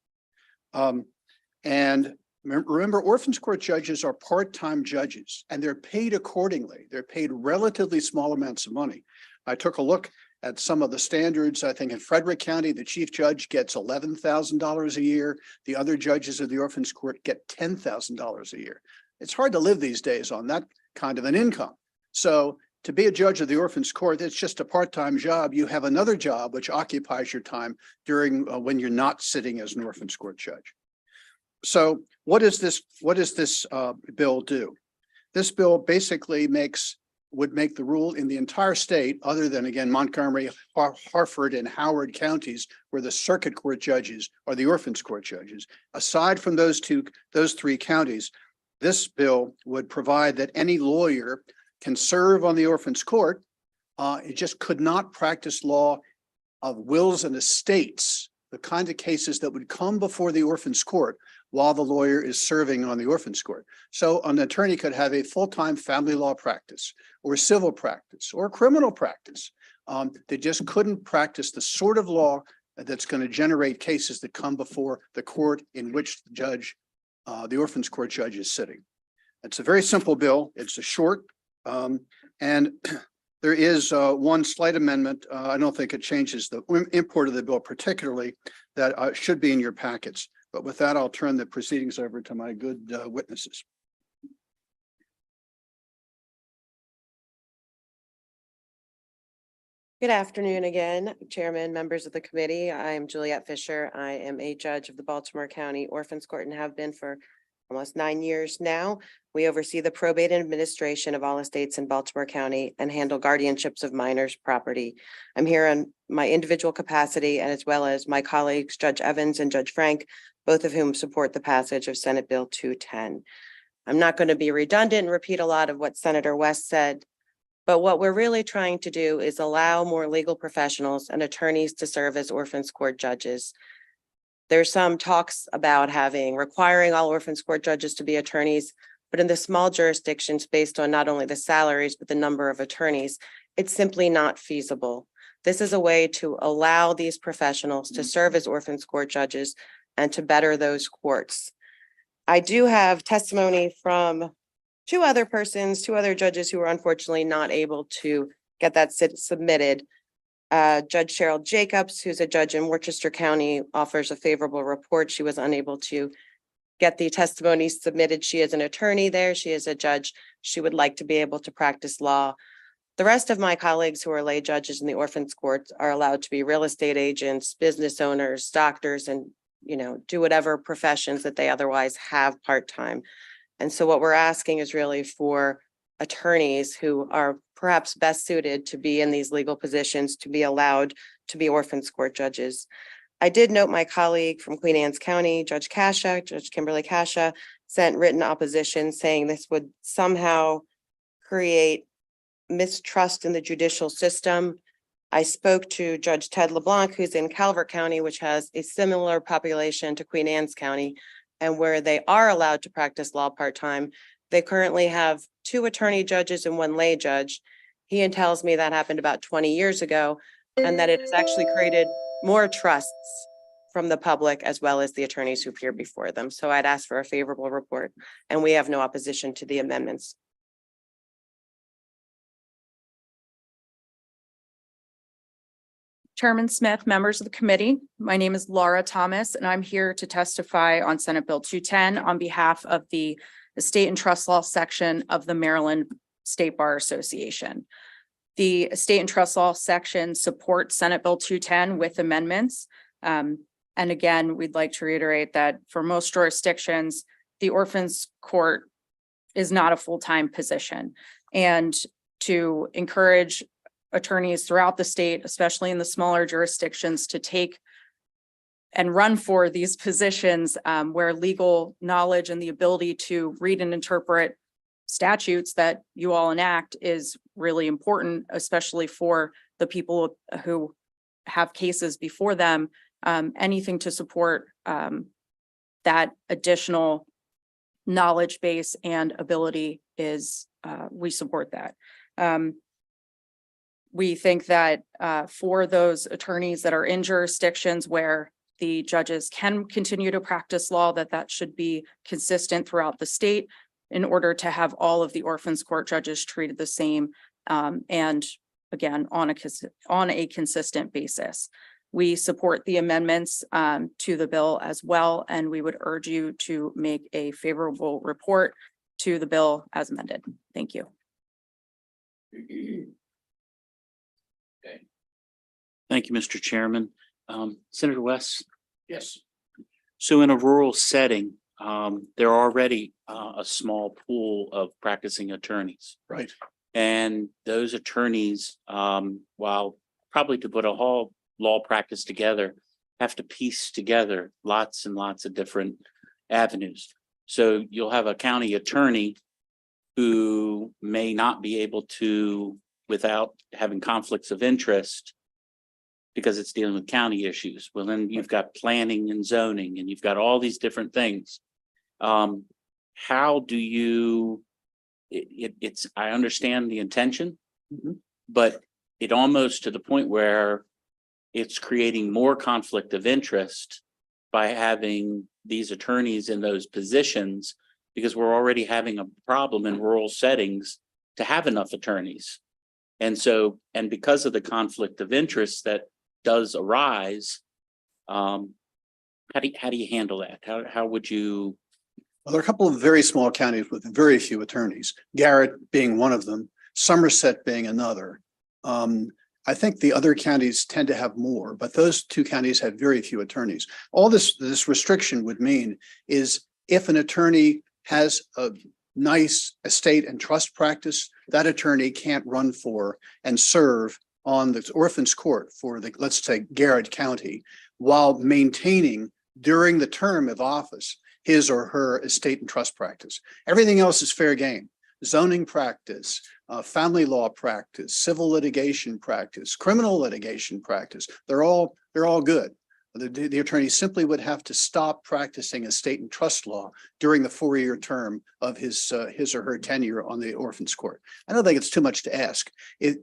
And remember, orphans court judges are part-time judges and they're paid accordingly. They're paid relatively small amounts of money. I took a look at some of the standards. I think in Frederick County, the chief judge gets $11,000 a year. The other judges of the orphans court get $10,000 a year. It's hard to live these days on that kind of an income. So to be a judge of the orphans court, it's just a part-time job. You have another job which occupies your time during when you're not sitting as an orphans court judge. So what does this bill do? This bill basically would make the rule in the entire state, other than again Montgomery, Harford, and Howard counties, where the circuit court judges are the orphans court judges. Aside from those 3 counties, this bill would provide that any lawyer can serve on the orphans court. It just could not practice law of wills and estates, the kind of cases that would come before the orphans court while the lawyer is serving on the orphans court. So an attorney could have a full-time family law practice or civil practice or criminal practice. They just couldn't practice the sort of law that's going to generate cases that come before the court in which the orphans court judge is sitting. It's a very simple bill. It's a short, and there is one slight amendment. I don't think it changes the import of the bill particularly, that should be in your packets. But with that, I'll turn the proceedings over to my good witnesses. Good afternoon again, Chairman, members of the committee. I am Juliette Fisher. I am a judge of the Baltimore County Orphans Court and have been for almost 9 years now. We oversee the probate and administration of all estates in Baltimore County and handle guardianships of minors' property. I'm here on my individual capacity and as well as my colleagues, Judge Evans and Judge Frank, both of whom support the passage of Senate Bill 210. I'm not going to be redundant and repeat a lot of what Senator West said, but what we're really trying to do is allow more legal professionals and attorneys to serve as orphans court judges. There's some talks about requiring all orphans court judges to be attorneys, but in the small jurisdictions, based on not only the salaries, but the number of attorneys, it's simply not feasible. This is a way to allow these professionals to serve as orphans court judges and to better those courts. I do have testimony from two other judges who were unfortunately not able to get that submitted. Judge Cheryl Jacobs, who's a judge in Worcester County, offers a favorable report. She was unable to get the testimony submitted. She is an attorney there. She is a judge. She would like to be able to practice law. The rest of my colleagues who are lay judges in the orphans courts are allowed to be real estate agents, business owners, doctors, and do whatever professions that they otherwise have part-time. And so what we're asking is really for attorneys who are perhaps best suited to be in these legal positions to be allowed to be orphans court judges. I did note my colleague from Queen Anne's County, Judge Kimberly Kasha, sent written opposition saying this would somehow create mistrust in the judicial system. I spoke to Judge Ted LeBlanc, who's in Calvert County, which has a similar population to Queen Anne's County, and where they are allowed to practice law part-time. They currently have 2 attorney judges and 1 lay judge. He tells me that happened about 20 years ago, and that it has actually created more trusts from the public as well as the attorneys who appear before them. So I'd ask for a favorable report, and we have no opposition to the amendments. Chairman Smith, members of the committee, my name is Laura Thomas, and I'm here to testify on Senate Bill 210 on behalf of the Estate and Trust Law section of the Maryland State Bar Association. The Estate and Trust Law section supports Senate Bill 210 with amendments. And again, we'd like to reiterate that for most jurisdictions, the orphans court is not a full-time position. And to encourage attorneys throughout the state, especially in the smaller jurisdictions, to take and run for these positions where legal knowledge and the ability to read and interpret statutes that you all enact is really important, especially for the people who have cases before them. Anything to support that additional knowledge base and ability is, we support that. We think that for those attorneys that are in jurisdictions where the judges can continue to practice law, that should be consistent throughout the state in order to have all of the orphans court judges treated the same, and again, on a consistent basis. We support the amendments to the bill as well, and we would urge you to make a favorable report to the bill as amended. Thank you. Thank you, Mr. Chairman. Senator West. Yes. So in a rural setting, there are already a small pool of practicing attorneys. Right. And those attorneys, while probably to put a whole law practice together, have to piece together lots and lots of different avenues. So you'll have a county attorney who may not be able to, without having conflicts of interest, because it's dealing with county issues. Well, then you've got planning and zoning, and you've got all these different things. How do you, it's, I understand the intention, but it almost to the point where it's creating more conflict of interest by having these attorneys in those positions, because we're already having a problem in rural settings to have enough attorneys. And so, and because of the conflict of interest that does arise, how do you handle that? How would you? Well, there are a couple of very small counties with very few attorneys, Garrett being one of them, Somerset being another. I think the other counties tend to have more, but those 2 counties have very few attorneys. All this restriction would mean is if an attorney has a nice estate and trust practice, that attorney can't run for and serve on the orphans court for the, let's say, Garrett County, while maintaining during the term of office, his or her estate and trust practice. Everything else is fair game. Zoning practice, family law practice, civil litigation practice, criminal litigation practice. They're all good. The attorney simply would have to stop practicing estate and trust law during the 4-year term of his or her tenure on the Orphans Court. I don't think it's too much to ask,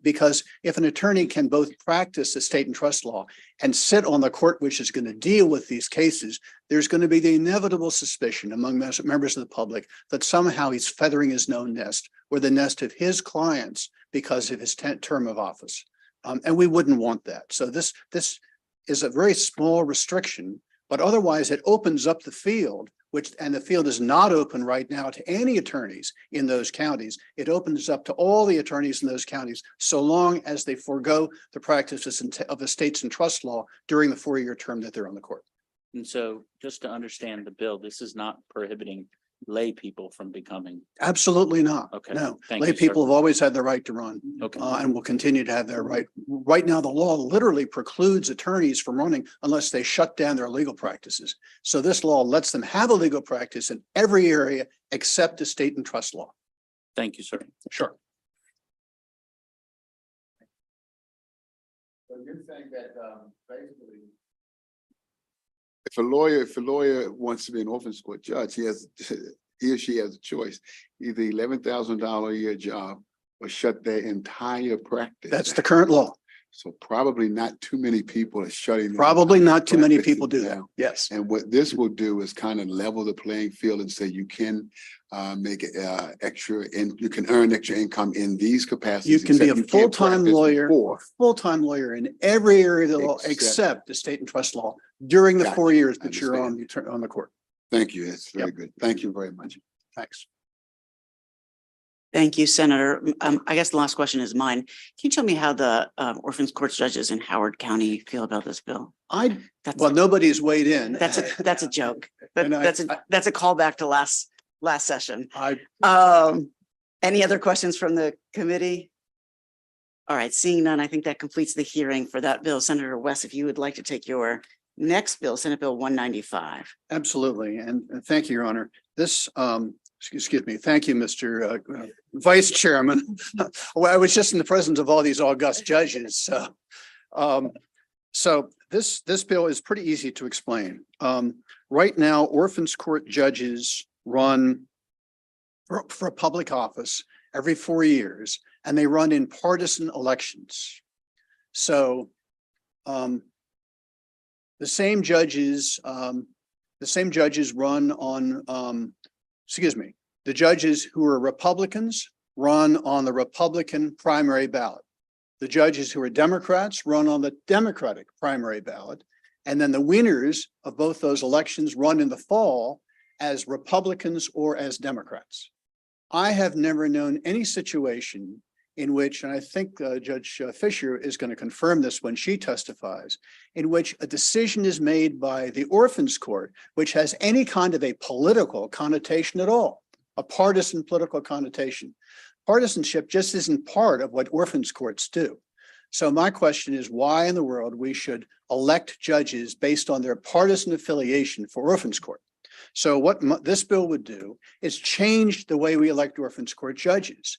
because if an attorney can both practice estate and trust law and sit on the court which is going to deal with these cases, there's going to be the inevitable suspicion among members of the public that somehow he's feathering his own nest or the nest of his clients because of his term of office. And we wouldn't want that. So this is a very small restriction, but otherwise it opens up the field, and the field is not open right now to any attorneys in those counties. It opens up to all the attorneys in those counties, so long as they forego the practices of estates and trust law during the 4-year term that they're on the court. And so just to understand the bill, this is not prohibiting lay people from becoming. Absolutely not. Okay. No, Thank lay you, sir. people have always had the right to run. Okay. And will continue to have that right. Right now, the law literally precludes attorneys from running unless they shut down their legal practices. So this law lets them have a legal practice in every area except estate and trust law. Thank you, sir. Sure. So you're saying that basically, if a lawyer wants to be an Orphans Court judge, he or she has a choice: either $11,000 a year job or shut their entire practice. That's the current law. So probably not too many people are shutting. their Probably entire not too many practices people do that. down. Yes. And what this will do is kind of level the playing field and say you can make extra, and you can earn extra income in these capacities. You can be a except you can't full-time practice lawyer, before. in every area of the law Except- except estate and trust law during the Gotcha. 4 years I that you're understand. on the court. Thank you. That's very good. Thank you very much. Thanks. Thank you, Senator. I guess the last question is mine. Can you tell me how the Orphans Court judges in Howard County feel about this bill? Nobody's weighed in. That's a joke. And That's a callback to last session. I Any other questions from the committee? All right, seeing none, I think that completes the hearing for that bill. Senator West, if you would like to take your next bill, Senate Bill 195. Absolutely. And thank you, Your Honor. This, excuse me. Thank you, Mr. Vice Chairman. Well, I was just in the presence of all these august judges. So this bill is pretty easy to explain. Right now, Orphans Court judges run for a public office every 4 years, and they run in partisan elections. So the same judges run on, the judges who are Republicans run on the Republican primary ballot. The judges who are Democrats run on the Democratic primary ballot. And then the winners of both those elections run in the fall as Republicans or as Democrats. I have never known any situation in which, and I think Judge Fisher is going to confirm this when she testifies, in which a decision is made by the Orphans Court, which has any kind of a political connotation at all, a partisan political connotation. Partisanship just isn't part of what Orphans Courts do. So my question is why in the world we should elect judges based on their partisan affiliation for Orphans Court. So what this bill would do is change the way we elect Orphans Court judges.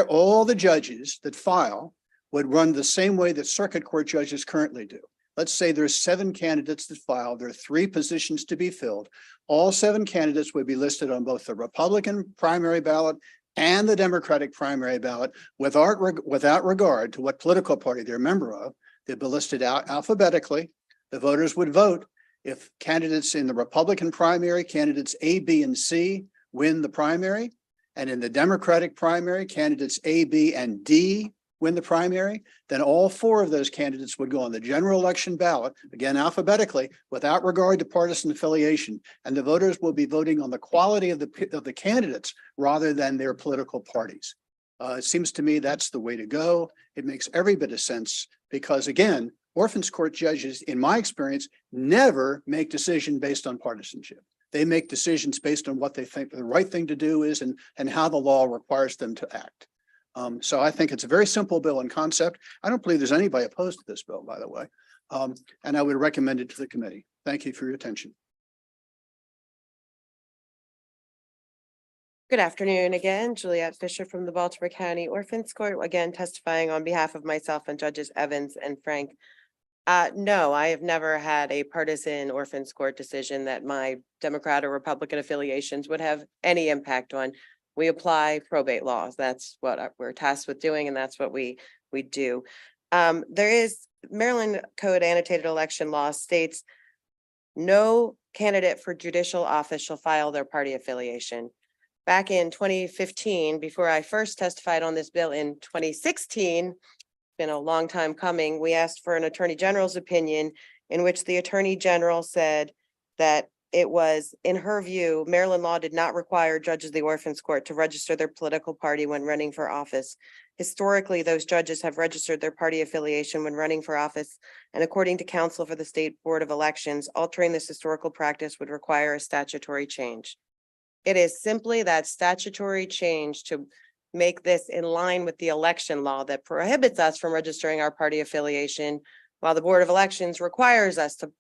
All the judges that file would run the same way that circuit court judges currently do. Let's say there's 7 candidates that file. There are 3 positions to be filled. All 7 candidates would be listed on both the Republican primary ballot and the Democratic primary ballot without regard to what political party they're a member of. They'd be listed out alphabetically. The voters would vote. If candidates in the Republican primary, candidates A, B, and C win the primary, and in the Democratic primary, candidates A, B, and D win the primary, then all 4 of those candidates would go on the general election ballot, again alphabetically, without regard to partisan affiliation, and the voters will be voting on the quality of the candidates rather than their political parties. It seems to me that's the way to go. It makes every bit of sense because, again, Orphans Court judges, in my experience, never make decisions based on partisanship. They make decisions based on what they think the right thing to do is and how the law requires them to act. So I think it's a very simple bill in concept. I don't believe there's anybody opposed to this bill, by the way. And I would recommend it to the committee. Thank you for your attention. Good afternoon again, Juliette Fisher from the Baltimore County Orphans Court, again testifying on behalf of myself and Judges Evans and Frank. No, I have never had a partisan Orphans Court decision that my Democrat or Republican affiliations would have any impact on. We apply probate laws. That's what we're tasked with doing, and that's what we do. There is Maryland Code Annotated Election Law states no candidate for judicial office shall file their party affiliation. Back in 2015, before I first testified on this bill in 2016, been a long time coming, we asked for an attorney general's opinion in which the attorney general said that it was, in her view, Maryland law did not require judges of the Orphans Court to register their political party when running for office. Historically, those judges have registered their party affiliation when running for office, and according to counsel for the State Board of Elections, altering this historical practice would require a statutory change. It is simply that statutory change to make this in line with the election law that prohibits us from registering our party affiliation, while the Board of Elections requires us to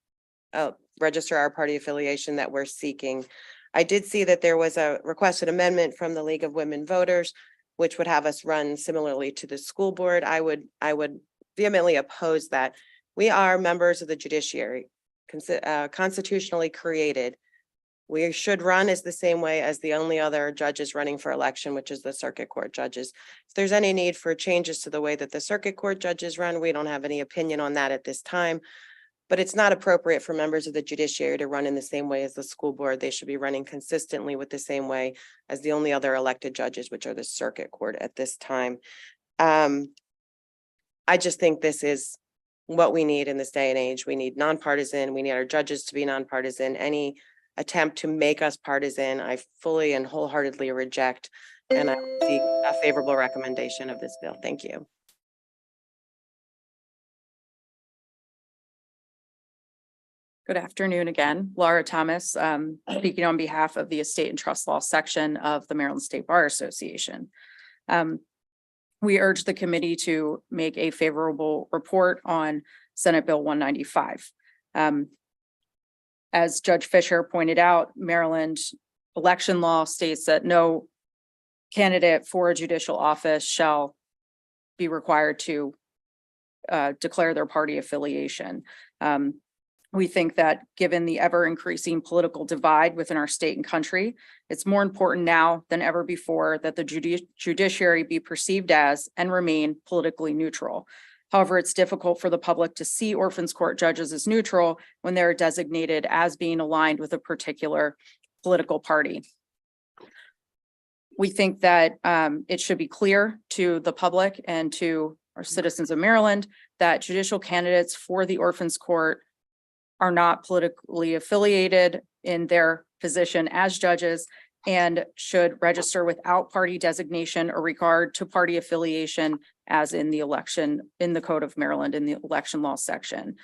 register our party affiliation that we're seeking. I did see that there was a requested amendment from the League of Women Voters, which would have us run similarly to the school board. I would vehemently oppose that. We are members of the judiciary, constitutionally created. We should run as the same way as the only other judges running for election, which is the circuit court judges. If there's any need for changes to the way that the circuit court judges run, we don't have any opinion on that at this time. But it's not appropriate for members of the judiciary to run in the same way as the school board. They should be running consistently with the same way as the only other elected judges, which are the circuit court at this time. I just think this is what we need in this day and age. We need nonpartisan. We need our judges to be nonpartisan. Any attempt to make us partisan, I fully and wholeheartedly reject, and I seek a favorable recommendation of this bill. Thank you. Good afternoon again, Laura Thomas, speaking on behalf of the Estate and Trust Law section of the Maryland State Bar Association. We urge the committee to make a favorable report on Senate Bill 195. As Judge Fisher pointed out, Maryland election law states that no candidate for a judicial office shall be required to declare their party affiliation. We think that given the ever increasing political divide within our state and country, it's more important now than ever before that the judiciary be perceived as and remain politically neutral. However, it's difficult for the public to see Orphans Court judges as neutral when they're designated as being aligned with a particular political party. We think that it should be clear to the public and to our citizens of Maryland that judicial candidates for the Orphans Court are not politically affiliated in their position as judges and should register without party designation or regard to party affiliation as in the election, in the Code of Maryland, in the election law section.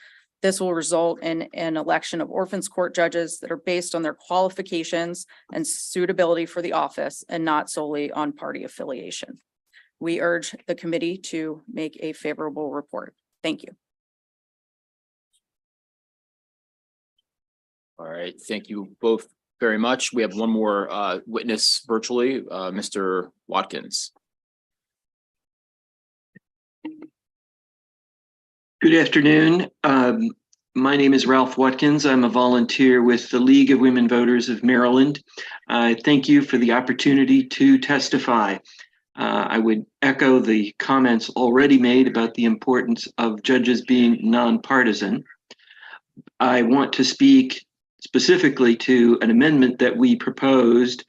This will result in an election of Orphans Court judges that are based on their qualifications and suitability for the office and not solely on party affiliation. We urge the committee to make a favorable report. Thank you. All right, thank you both very much. We have one more witness virtually, Mr. Watkins. Good afternoon. My name is Ralph Watkins. I'm a volunteer with the League of Women Voters of Maryland. Thank you for the opportunity to testify. I would echo the comments already made about the importance of judges being nonpartisan. I want to speak specifically to an amendment that we proposed.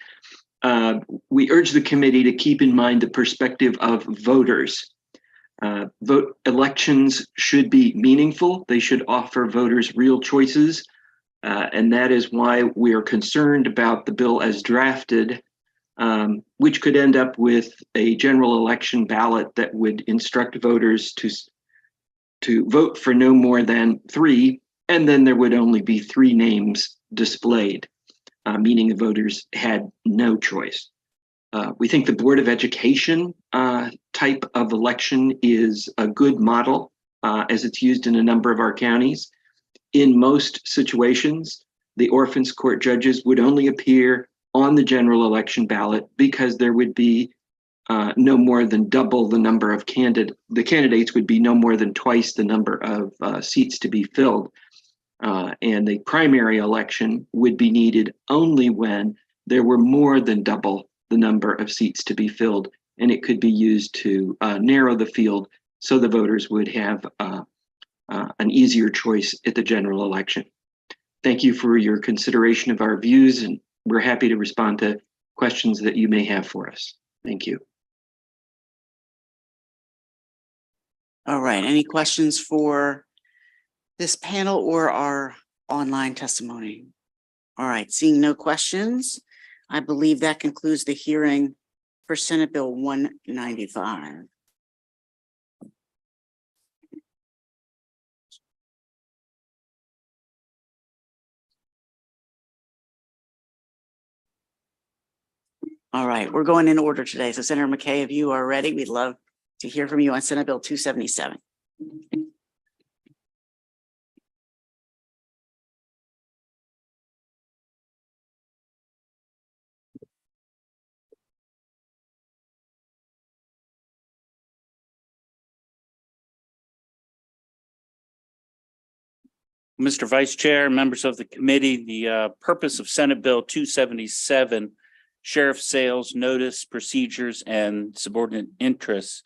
We urge the committee to keep in mind the perspective of voters. Vote elections should be meaningful. They should offer voters real choices. And that is why we are concerned about the bill as drafted, which could end up with a general election ballot that would instruct voters to vote for no more than 3, and then there would only be 3 names displayed, meaning the voters had no choice. We think the Board of Education type of election is a good model as it's used in a number of our counties. In most situations, the Orphans Court judges would only appear on the general election ballot because there would be no more than double the number of the candidates would be no more than twice the number of seats to be filled. And the primary election would be needed only when there were more than double the number of seats to be filled, and it could be used to narrow the field so the voters would have an easier choice at the general election. Thank you for your consideration of our views, and we're happy to respond to questions that you may have for us. Thank you. All right, any questions for this panel or our online testimony? All right, seeing no questions, I believe that concludes the hearing for Senate Bill 195. All right, we're going in order today. So Senator McKay, if you are ready, we'd love to hear from you on Senate Bill 277. Mr. Vice Chair, members of the committee, the purpose of Senate Bill 277, Sheriff Sales Notice Procedures and Subordinate Interests.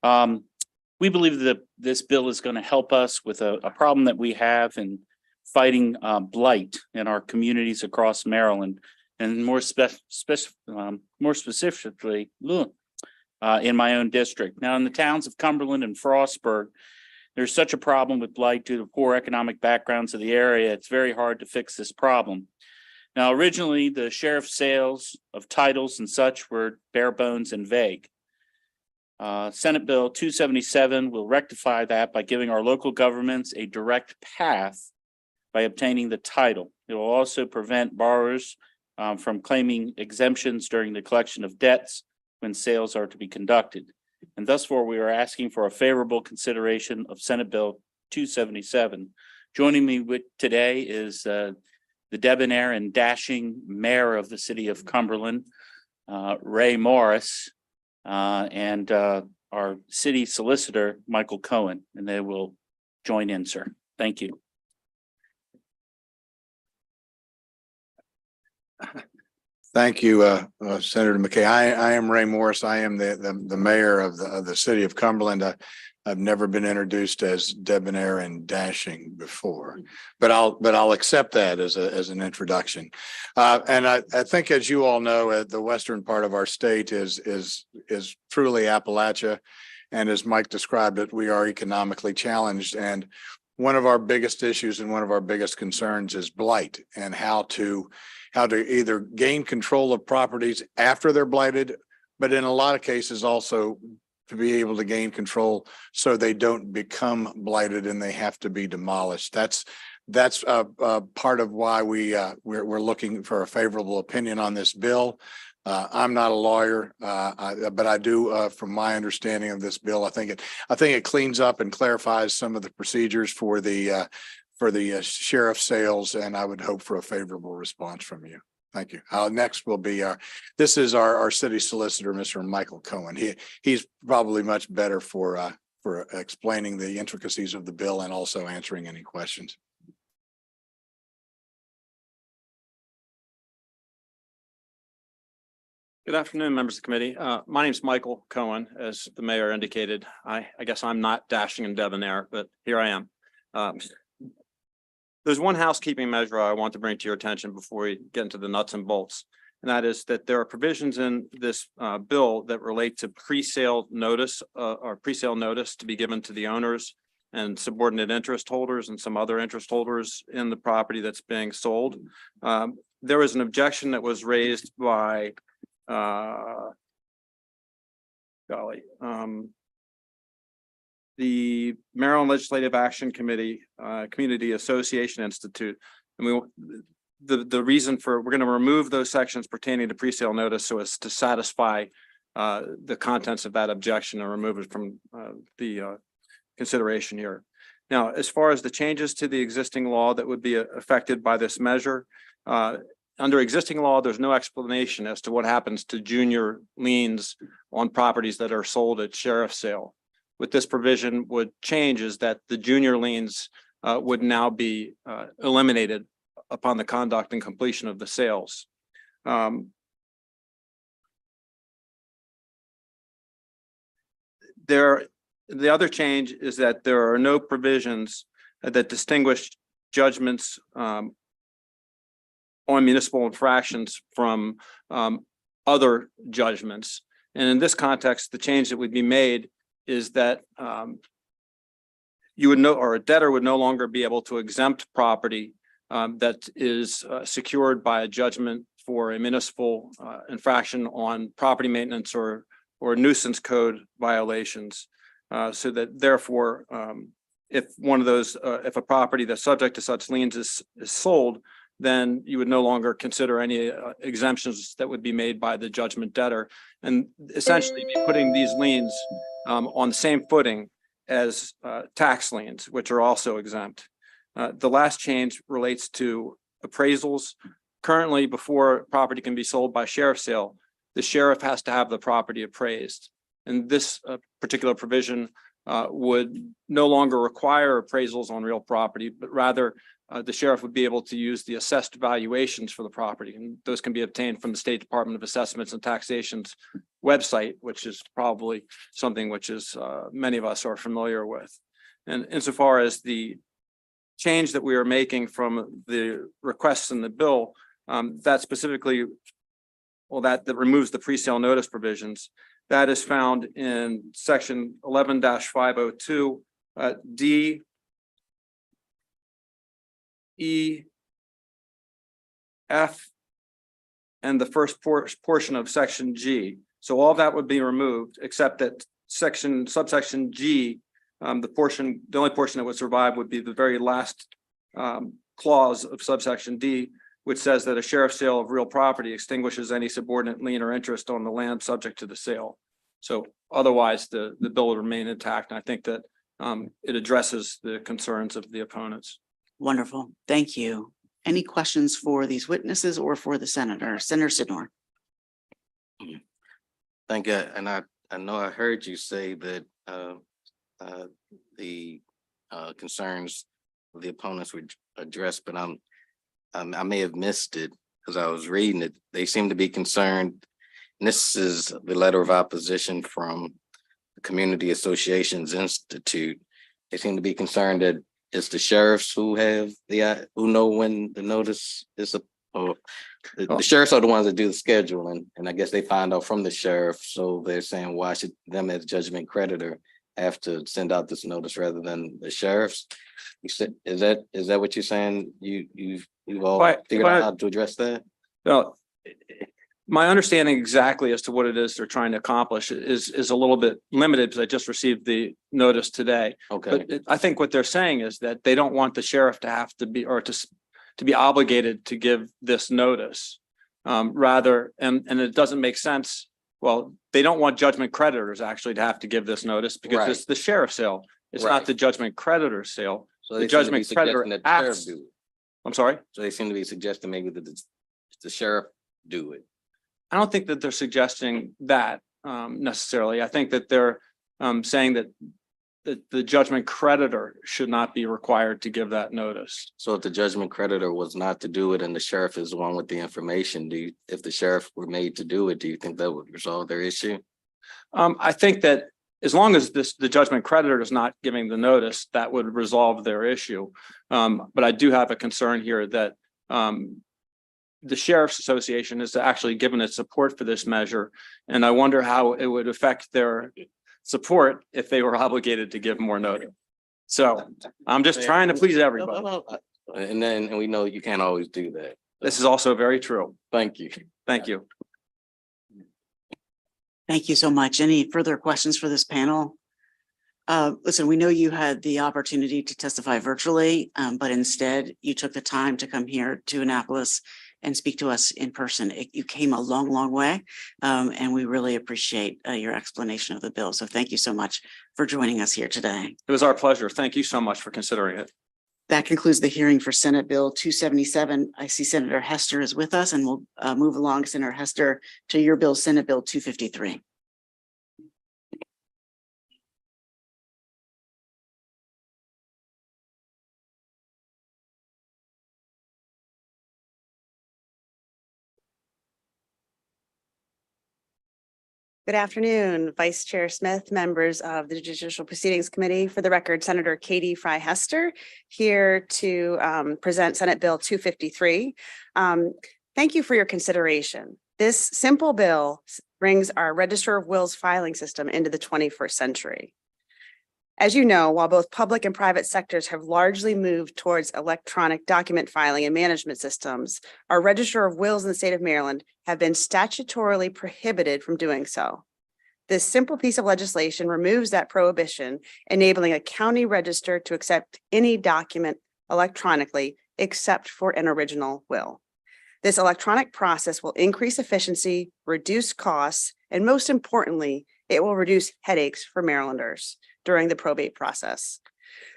We believe that this bill is going to help us with a problem that we have in fighting blight in our communities across Maryland, and more specifically in my own district. Now, in the towns of Cumberland and Frostburg, there's such a problem with blight due to poor economic backgrounds of the area. It's very hard to fix this problem. Now, originally, the sheriff's sales of titles and such were bare bones and vague. Senate Bill 277 will rectify that by giving our local governments a direct path by obtaining the title. It will also prevent borrowers from claiming exemptions during the collection of debts when sales are to be conducted. And thus far, we are asking for a favorable consideration of Senate Bill 277. Joining me today is the debonair and dashing mayor of the city of Cumberland, Ray Morris, and our city solicitor, Michael Cohen, and they will join in, sir. Thank you. Thank you, Senator McKay. I am Ray Morris. I am the mayor of the city of Cumberland. I've never been introduced as debonair and dashing before, but I'll accept that as an introduction. And I think, as you all know, the western part of our state is truly Appalachia, and as Mike described it, we are economically challenged. And one of our biggest issues and one of our biggest concerns is blight and how to either gain control of properties after they're blighted, but in a lot of cases also to be able to gain control so they don't become blighted and they have to be demolished. That's part of why we're looking for a favorable opinion on this bill. I'm not a lawyer, but I do, from my understanding of this bill, I think it cleans up and clarifies some of the procedures for the sheriff sales, and I would hope for a favorable response from you. Thank you. Next will be our city solicitor, Mr. Michael Cohen. He's probably much better for explaining the intricacies of the bill and also answering any questions. Good afternoon, members of the committee. My name is Michael Cohen, as the mayor indicated. I guess I'm not dashing and debonair, but here I am. There's one housekeeping measure I want to bring to your attention before we get into the nuts and bolts. And that is that there are provisions in this bill that relate to pre-sale notice or pre-sale notice to be given to the owners and subordinate interest holders and some other interest holders in the property that's being sold. There was an objection that was raised by the Maryland Legislative Action Committee, Community Association Institute. And the reason for, we're going to remove those sections pertaining to pre-sale notice so as to satisfy the contents of that objection and remove it from the consideration here. Now, as far as the changes to the existing law that would be affected by this measure, under existing law, there's no explanation as to what happens to junior liens on properties that are sold at sheriff's sale. What this provision would change is that the junior liens would now be eliminated upon the conduct and completion of the sales. The other change is that there are no provisions that distinguish judgments on municipal infractions from other judgments. And in this context, the change that would be made is that you would know, or a debtor would no longer be able to exempt property that is secured by a judgment for a municipal infraction on property maintenance or nuisance code violations. So that therefore, if one of those, if a property that's subject to such liens is sold, then you would no longer consider any exemptions that would be made by the judgment debtor, and essentially be putting these liens on the same footing as tax liens, which are also exempt. The last change relates to appraisals. Currently, before property can be sold by sheriff's sale, the sheriff has to have the property appraised. And this particular provision would no longer require appraisals on real property, but rather the sheriff would be able to use the assessed valuations for the property. And those can be obtained from the State Department of Assessments and Taxation's website, which is probably something which is many of us are familiar with. And insofar as the change that we are making from the requests in the bill, that specifically, well, that removes the pre-sale notice provisions. That is found in section 11-502 D, E, F, and the first portion of section G. So all that would be removed, except that subsection G, the only portion that would survive would be the very last clause of subsection D, which says that a sheriff's sale of real property extinguishes any subordinate lien or interest on the land subject to the sale. So otherwise, the bill would remain intact. And I think that it addresses the concerns of the opponents. Wonderful. Thank you. Any questions for these witnesses or for the senator? Senator Sidnor. Thank you. And I know I heard you say that the concerns of the opponents were addressed, but I may have missed it because I was reading it. They seem to be concerned, and this is the letter of opposition from the Community Associations Institute. They seem to be concerned that it's the sheriffs who know when the notice is the sheriffs are the ones that do the scheduling, and I guess they find out from the sheriff. So they're saying, why should them as judgment creditor have to send out this notice rather than the sheriffs? You said, is that what you're saying? You've all figured out how to address that? Well, my understanding exactly as to what it is they're trying to accomplish is a little bit limited because I just received the notice today. Okay. But I think what they're saying is that they don't want the sheriff to have to be, or to be obligated to give this notice. Rather, and it doesn't make sense. Well, they don't want judgment creditors actually to have to give this notice because it's the sheriff's sale. It's not the judgment creditor's sale. So the judgment creditor acts. I'm sorry? So they seem to be suggesting maybe that the sheriff do it. I don't think that they're suggesting that necessarily. I think that they're saying that the judgment creditor should not be required to give that notice. So if the judgment creditor was not to do it and the sheriff is the one with the information, if the sheriff were made to do it, do you think that would resolve their issue? I think that as long as the judgment creditor is not giving the notice, that would resolve their issue. But I do have a concern here that the Sheriff's Association has actually given its support for this measure. And I wonder how it would affect their support if they were obligated to give more notice. So I'm just trying to please everybody. And we know you can't always do that. This is also very true. Thank you. Thank you. Thank you so much. Any further questions for this panel? Listen, we know you had the opportunity to testify virtually, but instead you took the time to come here to Annapolis and speak to us in person. You came a long, long way, and we really appreciate your explanation of the bill. So thank you so much for joining us here today. It was our pleasure. Thank you so much for considering it. That concludes the hearing for Senate Bill 277. I see Senator Hester is with us, and we'll move along, Senator Hester, to your bill, Senate Bill 253. Good afternoon, Vice Chair Smith, members of the Judicial Proceedings Committee. For the record, Senator Katie Fry Hester here to present Senate Bill 253. Thank you for your consideration. This simple bill brings our Register of Wills filing system into the 21st century. As you know, while both public and private sectors have largely moved towards electronic document filing and management systems, our Register of Wills in the state of Maryland have been statutorily prohibited from doing so. This simple piece of legislation removes that prohibition, enabling a county register to accept any document electronically except for an original will. This electronic process will increase efficiency, reduce costs, and most importantly, it will reduce headaches for Marylanders during the probate process.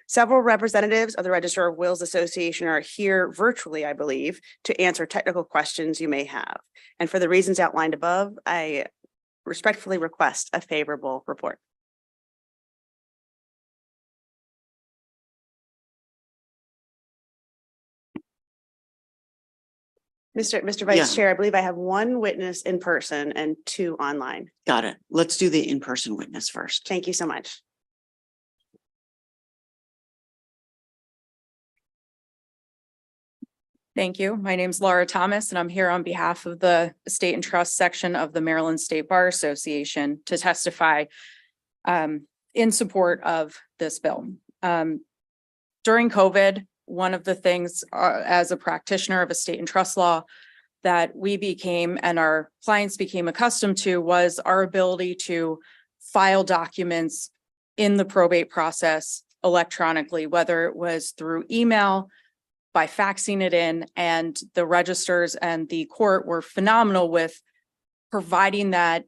Several representatives of the Register of Wills Association are here virtually, I believe, to answer technical questions you may have. And for the reasons outlined above, I respectfully request a favorable report. Mr. Vice Chair, I believe I have one witness in person and two online. Got it. Let's do the in-person witness first. Thank you so much. Thank you. My name is Laura Thomas, and I'm here on behalf of the Estate and Trust section of the Maryland State Bar Association to testify in support of this bill. During COVID, one of the things as a practitioner of estate and trust law that we became and our clients became accustomed to was our ability to file documents in the probate process electronically, whether it was through email, by faxing it in, and the registers and the court were phenomenal with providing that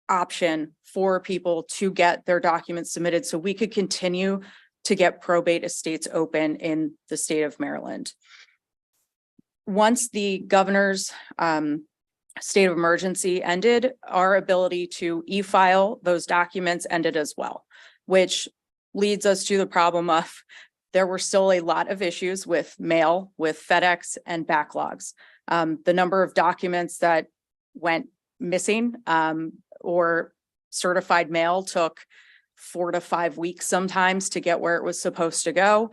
option for people to get their documents submitted so we could continue to get probate estates open in the state of Maryland. Once the governor's state of emergency ended, our ability to e-file those documents ended as well, which leads us to the problem of there were still a lot of issues with mail, with FedEx and backlogs. The number of documents that went missing or certified mail took 4 to 5 weeks sometimes to get where it was supposed to go,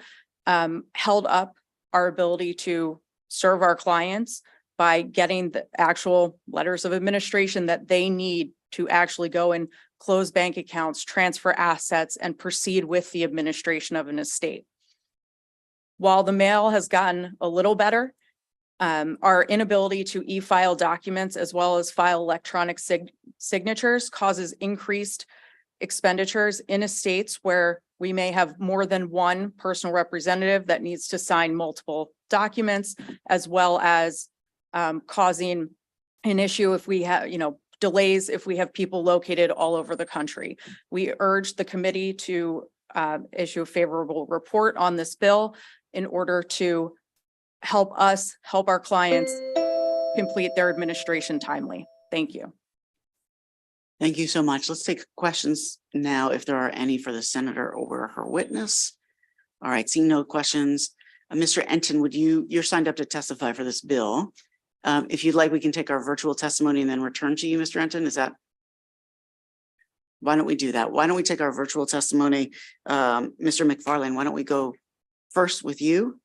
held up our ability to serve our clients by getting the actual letters of administration that they need to actually go and close bank accounts, transfer assets, and proceed with the administration of an estate. While the mail has gotten a little better, our inability to e-file documents as well as file electronic signatures causes increased expenditures in estates where we may have more than one personal representative that needs to sign multiple documents, as well as causing an issue if we have, delays if we have people located all over the country. We urge the committee to issue a favorable report on this bill in order to help us help our clients complete their administration timely. Thank you. Thank you so much. Let's take questions now, if there are any for the senator or her witness. All right, seeing no questions. Mr. Enton, you're signed up to testify for this bill. If you'd like, we can take our virtual testimony and then return to you, Mr. Enton. Why don't we do that? Why don't we take our virtual testimony? Mr. McFarlane, why don't we go first with you?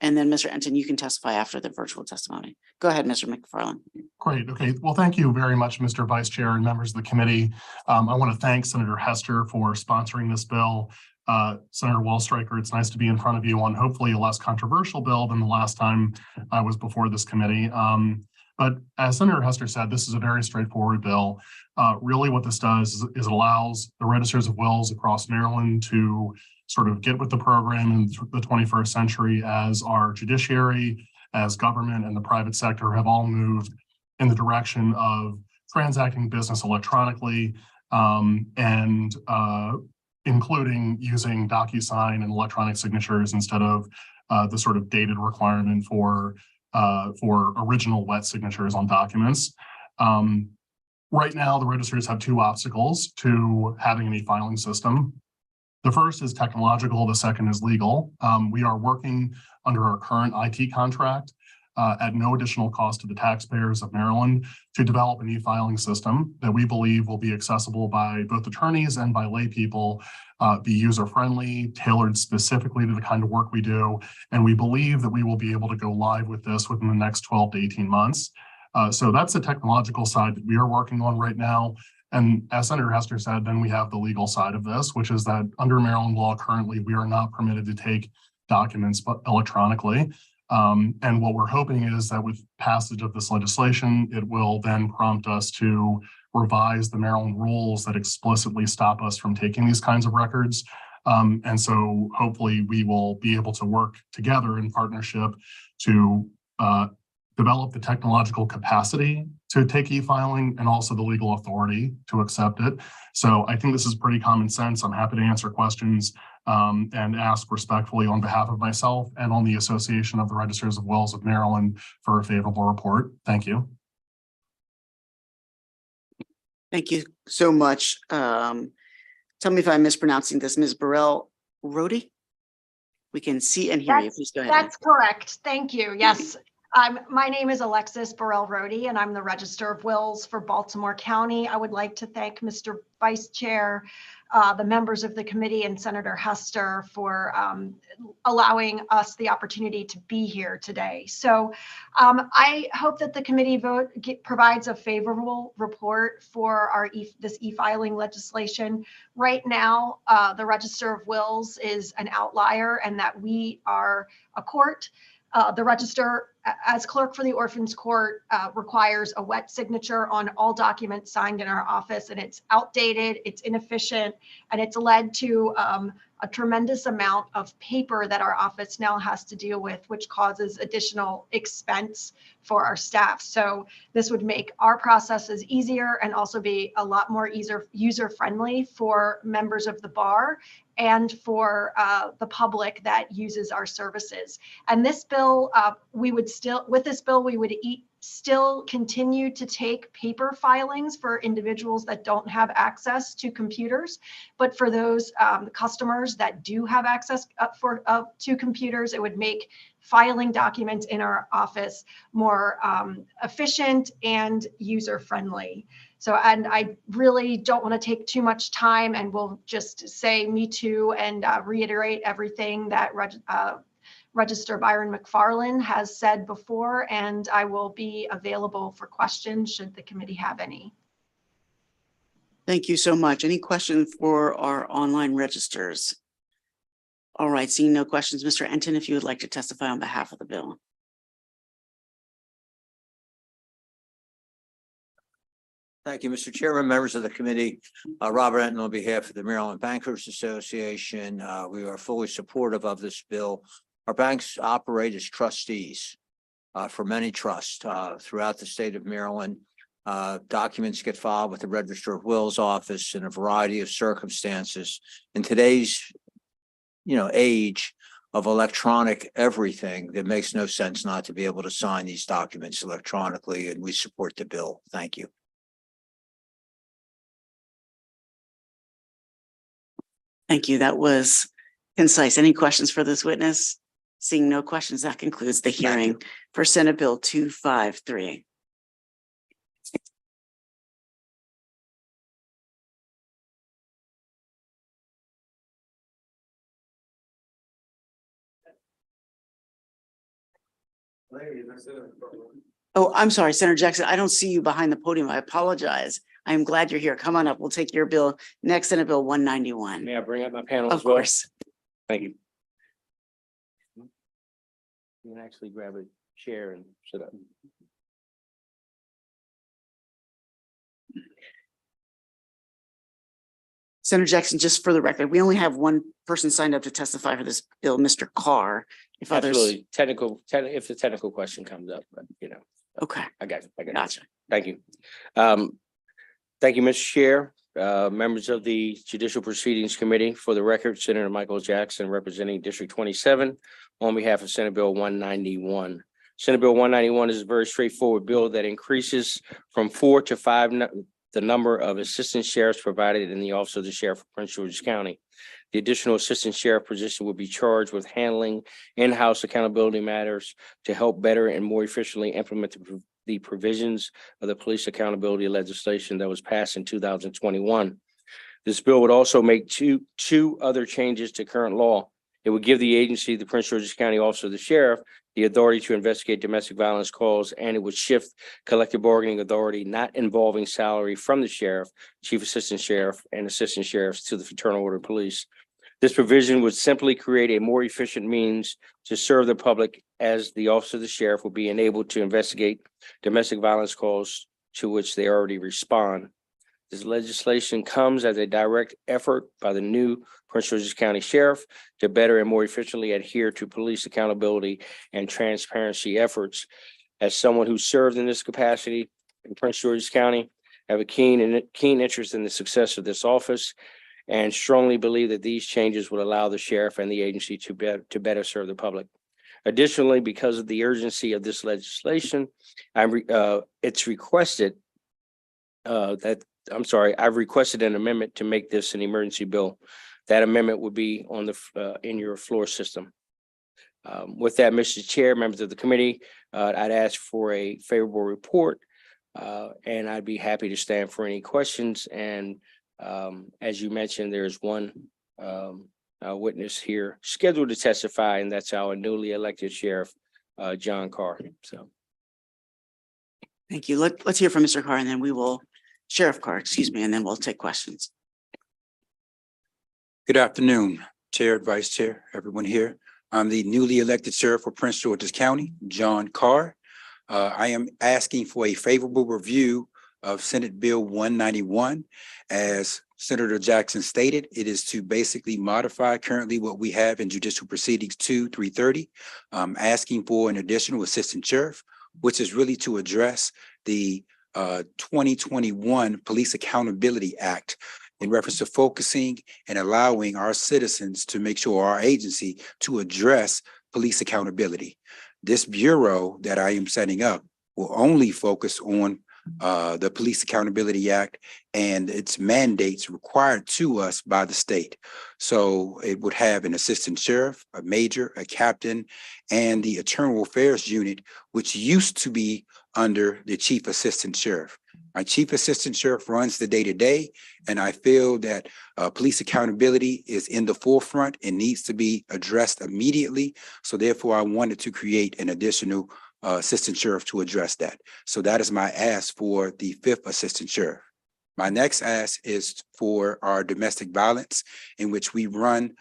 And then Mr. Enton, you can testify after the virtual testimony. Go ahead, Mr. McFarlane. Great. Okay. Well, thank you very much, Mr. Vice Chair and members of the committee. I want to thank Senator Hester for sponsoring this bill. Senator Wallstreicher, it's nice to be in front of you on hopefully a less controversial bill than the last time I was before this committee. But as Senator Hester said, this is a very straightforward bill. Really what this does is it allows the registers of wills across Maryland to sort of get with the program in the 21st century as our judiciary, as government and the private sector have all moved in the direction of transacting business electronically and including using DocuSign and electronic signatures instead of the sort of dated requirement for original wet signatures on documents. Right now, the registers have two obstacles to having an e-filing system. The first is technological, the second is legal. We are working under our current IT contract at no additional cost to the taxpayers of Maryland to develop an e-filing system that we believe will be accessible by both attorneys and by lay people, be user-friendly, tailored specifically to the kind of work we do. And we believe that we will be able to go live with this within the next 12 to 18 months. So that's the technological side that we are working on right now. And as Senator Hester said, then we have the legal side of this, which is that under Maryland law currently, we are not permitted to take documents but electronically. And what we're hoping is that with passage of this legislation, it will then prompt us to revise the Maryland rules that explicitly stop us from taking these kinds of records. And so hopefully we will be able to work together in partnership to develop the technological capacity to take e-filing and also the legal authority to accept it. So I think this is pretty common sense. I'm happy to answer questions and ask respectfully on behalf of myself and on the Association of the Registers of Wills of Maryland for a favorable report. Thank you. Thank you so much. Tell me if I'm mispronouncing this, Ms. Burrell-Rody? We can see and hear you. Please go ahead. That's correct. Thank you. Yes. My name is Alexis Burrell-Rody, and I'm the Register of Wills for Baltimore County. I would like to thank Mr. Vice Chair, the members of the committee, and Senator Hester for allowing us the opportunity to be here today. So I hope that the committee provides a favorable report for this e-filing legislation. Right now, the Register of Wills is an outlier, and that we are a court. The register, as clerk for the Orphans Court, requires a wet signature on all documents signed in our office, and it's outdated, it's inefficient, and it's led to a tremendous amount of paper that our office now has to deal with, which causes additional expense for our staff. So this would make our processes easier and also be a lot more user-friendly for members of the bar and for the public that uses our services. And this bill, we would still continue to take paper filings for individuals that don't have access to computers. But for those customers that do have access to computers, it would make filing documents in our office more efficient and user-friendly. So, and I really don't want to take too much time, and we'll just say me too and reiterate everything that Register Byron McFarland has said before, and I will be available for questions should the committee have any. Thank you so much. Any questions for our online registers? All right, seeing no questions, Mr. Enton, if you would like to testify on behalf of the bill. Thank you, Mr. Chairman, members of the committee. Robert Enton on behalf of the Maryland Bankers Association. We are fully supportive of this bill. Our banks operate as trustees for many trusts throughout the state of Maryland. Documents get filed with the Register of Wills office in a variety of circumstances. In today's, age of electronic everything, it makes no sense not to be able to sign these documents electronically, and we support the bill. Thank you. Thank you. That was concise. Any questions for this witness? Seeing no questions, that concludes the hearing for Senate Bill 253. Oh, I'm sorry, Senator Jackson. I don't see you behind the podium. I apologize. I'm glad you're here. Come on up. We'll take your bill next, Senate Bill 191. May I bring up my panel as Of well? course. Thank you. You can actually grab a chair and sit up. Senator Jackson, just for the record, we only have one person signed up to testify for this bill, Mr. Carr. If others, Absolutely. If the technical question comes up, but okay. I got it. Gotcha. Thank you. Thank you, Mr. Chair. members of the Judicial Proceedings Committee. For the record, Senator Michael Jackson representing District 27 on behalf of Senate Bill 191. Senate Bill 191 is a very straightforward bill that increases from 4 to 5 the number of assistant sheriffs provided in the Office of the Sheriff of Prince George's County. The additional assistant sheriff position will be charged with handling in-house accountability matters to help better and more efficiently implement the provisions of the police accountability legislation that was passed in 2021. This bill would also make two other changes to current law. It would give the agency, the Prince George's County Office of the Sheriff, the authority to investigate domestic violence calls, and it would shift collective bargaining authority not involving salary from the sheriff, chief assistant sheriff, and assistant sheriffs to the Fraternal Order of Police. This provision would simply create a more efficient means to serve the public, as the Office of the Sheriff will be enabled to investigate domestic violence calls to which they already respond. This legislation comes as a direct effort by the new Prince George's County Sheriff to better and more efficiently adhere to police accountability and transparency efforts. As someone who served in this capacity in Prince George's County, I have a keen interest in the success of this office and strongly believe that these changes will allow the sheriff and the agency to better serve the public. Additionally, because of the urgency of this legislation, it's requested I've requested an amendment to make this an emergency bill. That amendment would be on the in your floor system. With that, Mr. Chair, members of the committee, I'd ask for a favorable report, and I'd be happy to stand for any questions. And as you mentioned, there's one witness here scheduled to testify, and that's our newly elected sheriff, John Carr. So, Thank you. Let's hear from Mr. Carr, and then we will, Sheriff Carr, excuse me, and then we'll take questions. Good afternoon, Chair, Vice Chair, everyone here. I'm the newly elected sheriff for Prince George's County, John Carr. I am asking for a favorable review of Senate Bill 191. As Senator Jackson stated, it is to basically modify currently what we have in Judicial Proceedings 2-330, asking for an additional assistant sheriff, which is really to address the 2021 Police Accountability Act in reference to focusing and allowing our citizens to make sure our agency to address police accountability. This bureau that I am setting up will only focus on the Police Accountability Act and its mandates required to us by the state. So it would have an assistant sheriff, a major, a captain, and the internal affairs unit, which used to be under the chief assistant sheriff. Our chief assistant sheriff runs the day-to-day, and I feel that police accountability is in the forefront and needs to be addressed immediately. So therefore, I wanted to create an additional assistant sheriff to address that. So that is my ask for the 5th assistant sheriff. My next ask is for our domestic violence, in which we run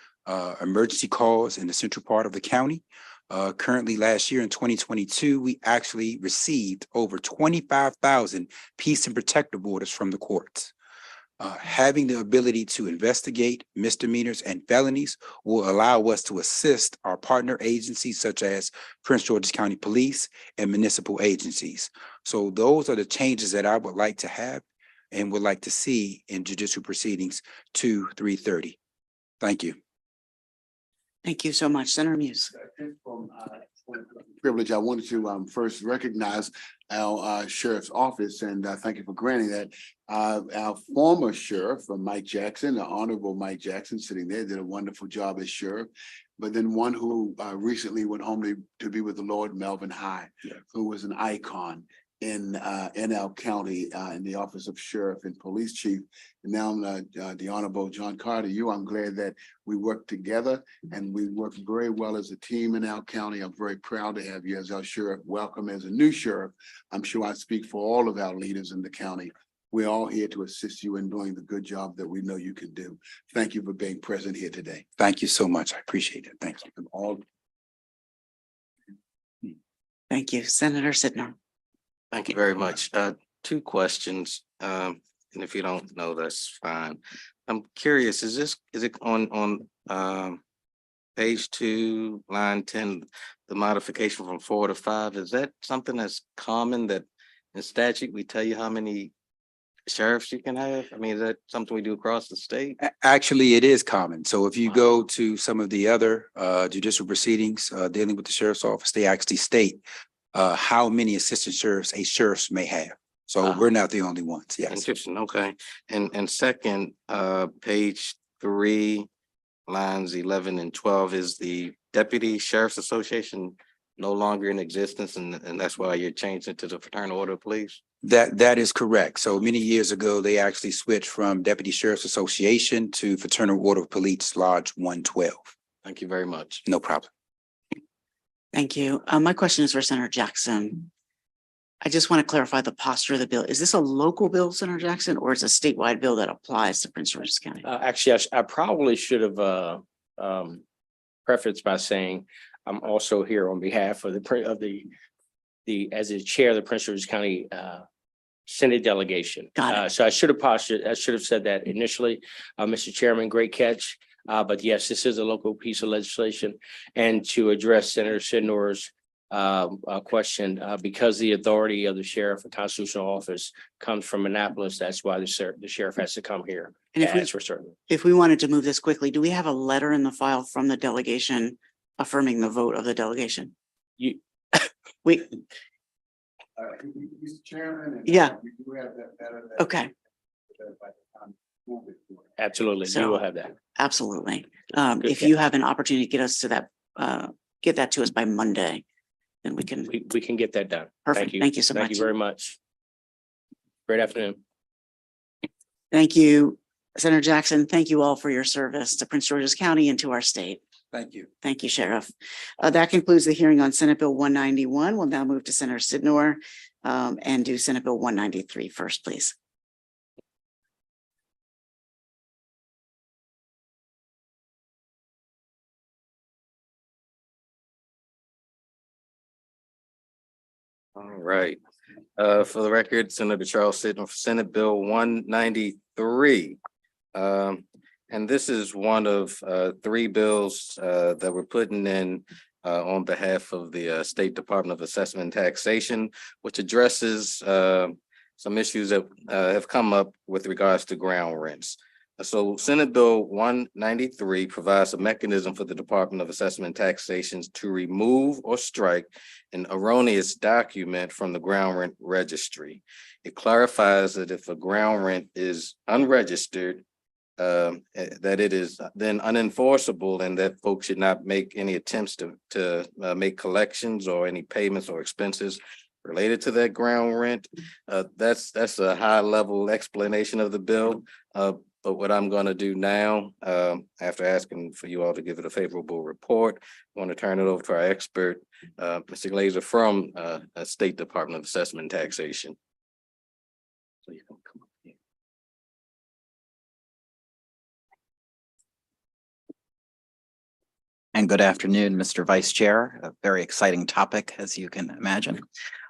emergency calls in the central part of the county. Currently, last year in 2022, we actually received over 25,000 peace and protective orders from the courts. Having the ability to investigate misdemeanors and felonies will allow us to assist our partner agencies such as Prince George's County Police and municipal agencies. So those are the changes that I would like to have and would like to see in Judicial Proceedings 2-330. Thank you. Thank you so much, Senator Muse. Privilege. I wanted to first recognize our sheriff's office, and thank you for granting that. Our former sheriff, Mike Jackson, the Honorable Mike Jackson, sitting there, did a wonderful job as sheriff. But then one who recently went home to be with the Lord, Melvin High, who was an icon in our county in the office of sheriff and police chief. And now the Honorable John Carter, I'm glad that we work together and we work very well as a team in our county. I'm very proud to have you as our sheriff. Welcome as a new sheriff. I'm sure I speak for all of our leaders in the county. We're all here to assist you in doing the good job that we know you can do. Thank you for being present here today. Thank you so much. I appreciate it. Thank you. Thank you, Senator Sidner. Thank you very much. 2 questions. And if you don't know, that's fine. I'm curious, is it on page 2, line 10, the modification from 4 to 5? Is that something that's common that in statute we tell you how many sheriffs you can have? I mean, is that something we do across the state? Actually, it is common. So if you go to some of the other judicial proceedings dealing with the sheriff's office, they actually state how many assistant sheriffs a sheriff may have. So we're not the only ones. Yes. Interesting, okay. And second, page 3, lines 11 and 12, is the Deputy Sheriff's Association no longer in existence, and that's why you're changing it to the Fraternal Order of Police? That is correct. So many years ago, they actually switched from Deputy Sheriff's Association to Fraternal Order of Police Lodge 112. Thank you very much. No problem. Thank you. My question is for Senator Jackson. I just want to clarify the posture of the bill. Is this a local bill, Senator Jackson, or is it a statewide bill that applies to Prince George's County? Actually, I probably should have prefaced by saying I'm also here on behalf of as the chair of the Prince George's County Senate delegation. Got it. So I should have said that initially, Mr. Chairman, great catch. But yes, this is a local piece of legislation. And to address Senator Sidnor's question, because the authority of the sheriff of constitutional office comes from Annapolis, that's why the sheriff has to come here. And if That's for certain. if we wanted to move this quickly, do we have a letter in the file from the delegation affirming the vote of the delegation? You, We, Mr. Chairman. Yeah. We do have that. okay, absolutely, So- you will have that. absolutely. Good If you have an opportunity to get us to that, get that to us by Monday, then we can, We can get that done. perfect. Thank you so Thank you much. very much. Great afternoon. Thank you, Senator Jackson. Thank you all for your service to Prince George's County and to our state. Thank you. Thank you, Sheriff. That concludes the hearing on Senate Bill 191. We'll now move to Senator Sidnor and do Senate Bill 193 first, please. All right. For the record, Senator Charles Sidnor for Senate Bill 193. And this is one of 3 bills that we're putting in on behalf of the State Department of Assessment and Taxation, which addresses some issues that have come up with regards to ground rents. So Senate Bill 193 provides a mechanism for the Department of Assessment and Taxation to remove or strike an erroneous document from the ground rent registry. It clarifies that if a ground rent is unregistered, that it is then unenforceable and that folks should not make any attempts to make collections or any payments or expenses related to that ground rent. That's a high level explanation of the bill. But what I'm going to do now, after asking for you all to give it a favorable report, I want to turn it over to our expert, Mr. Glazer from State Department of Assessment and Taxation. So you can come up here. And good afternoon, Mr. Vice Chair. A very exciting topic, as you can imagine.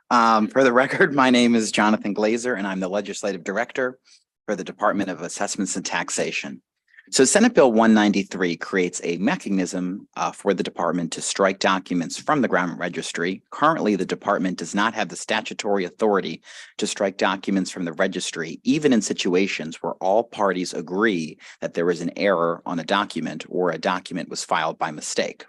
For the record, my name is Jonathan Glazer, and I'm the Legislative Director for the Department of Assessments and Taxation. So Senate Bill 193 creates a mechanism for the department to strike documents from the ground registry. Currently, the department does not have the statutory authority to strike documents from the registry, even in situations where all parties agree that there is an error on a document or a document was filed by mistake.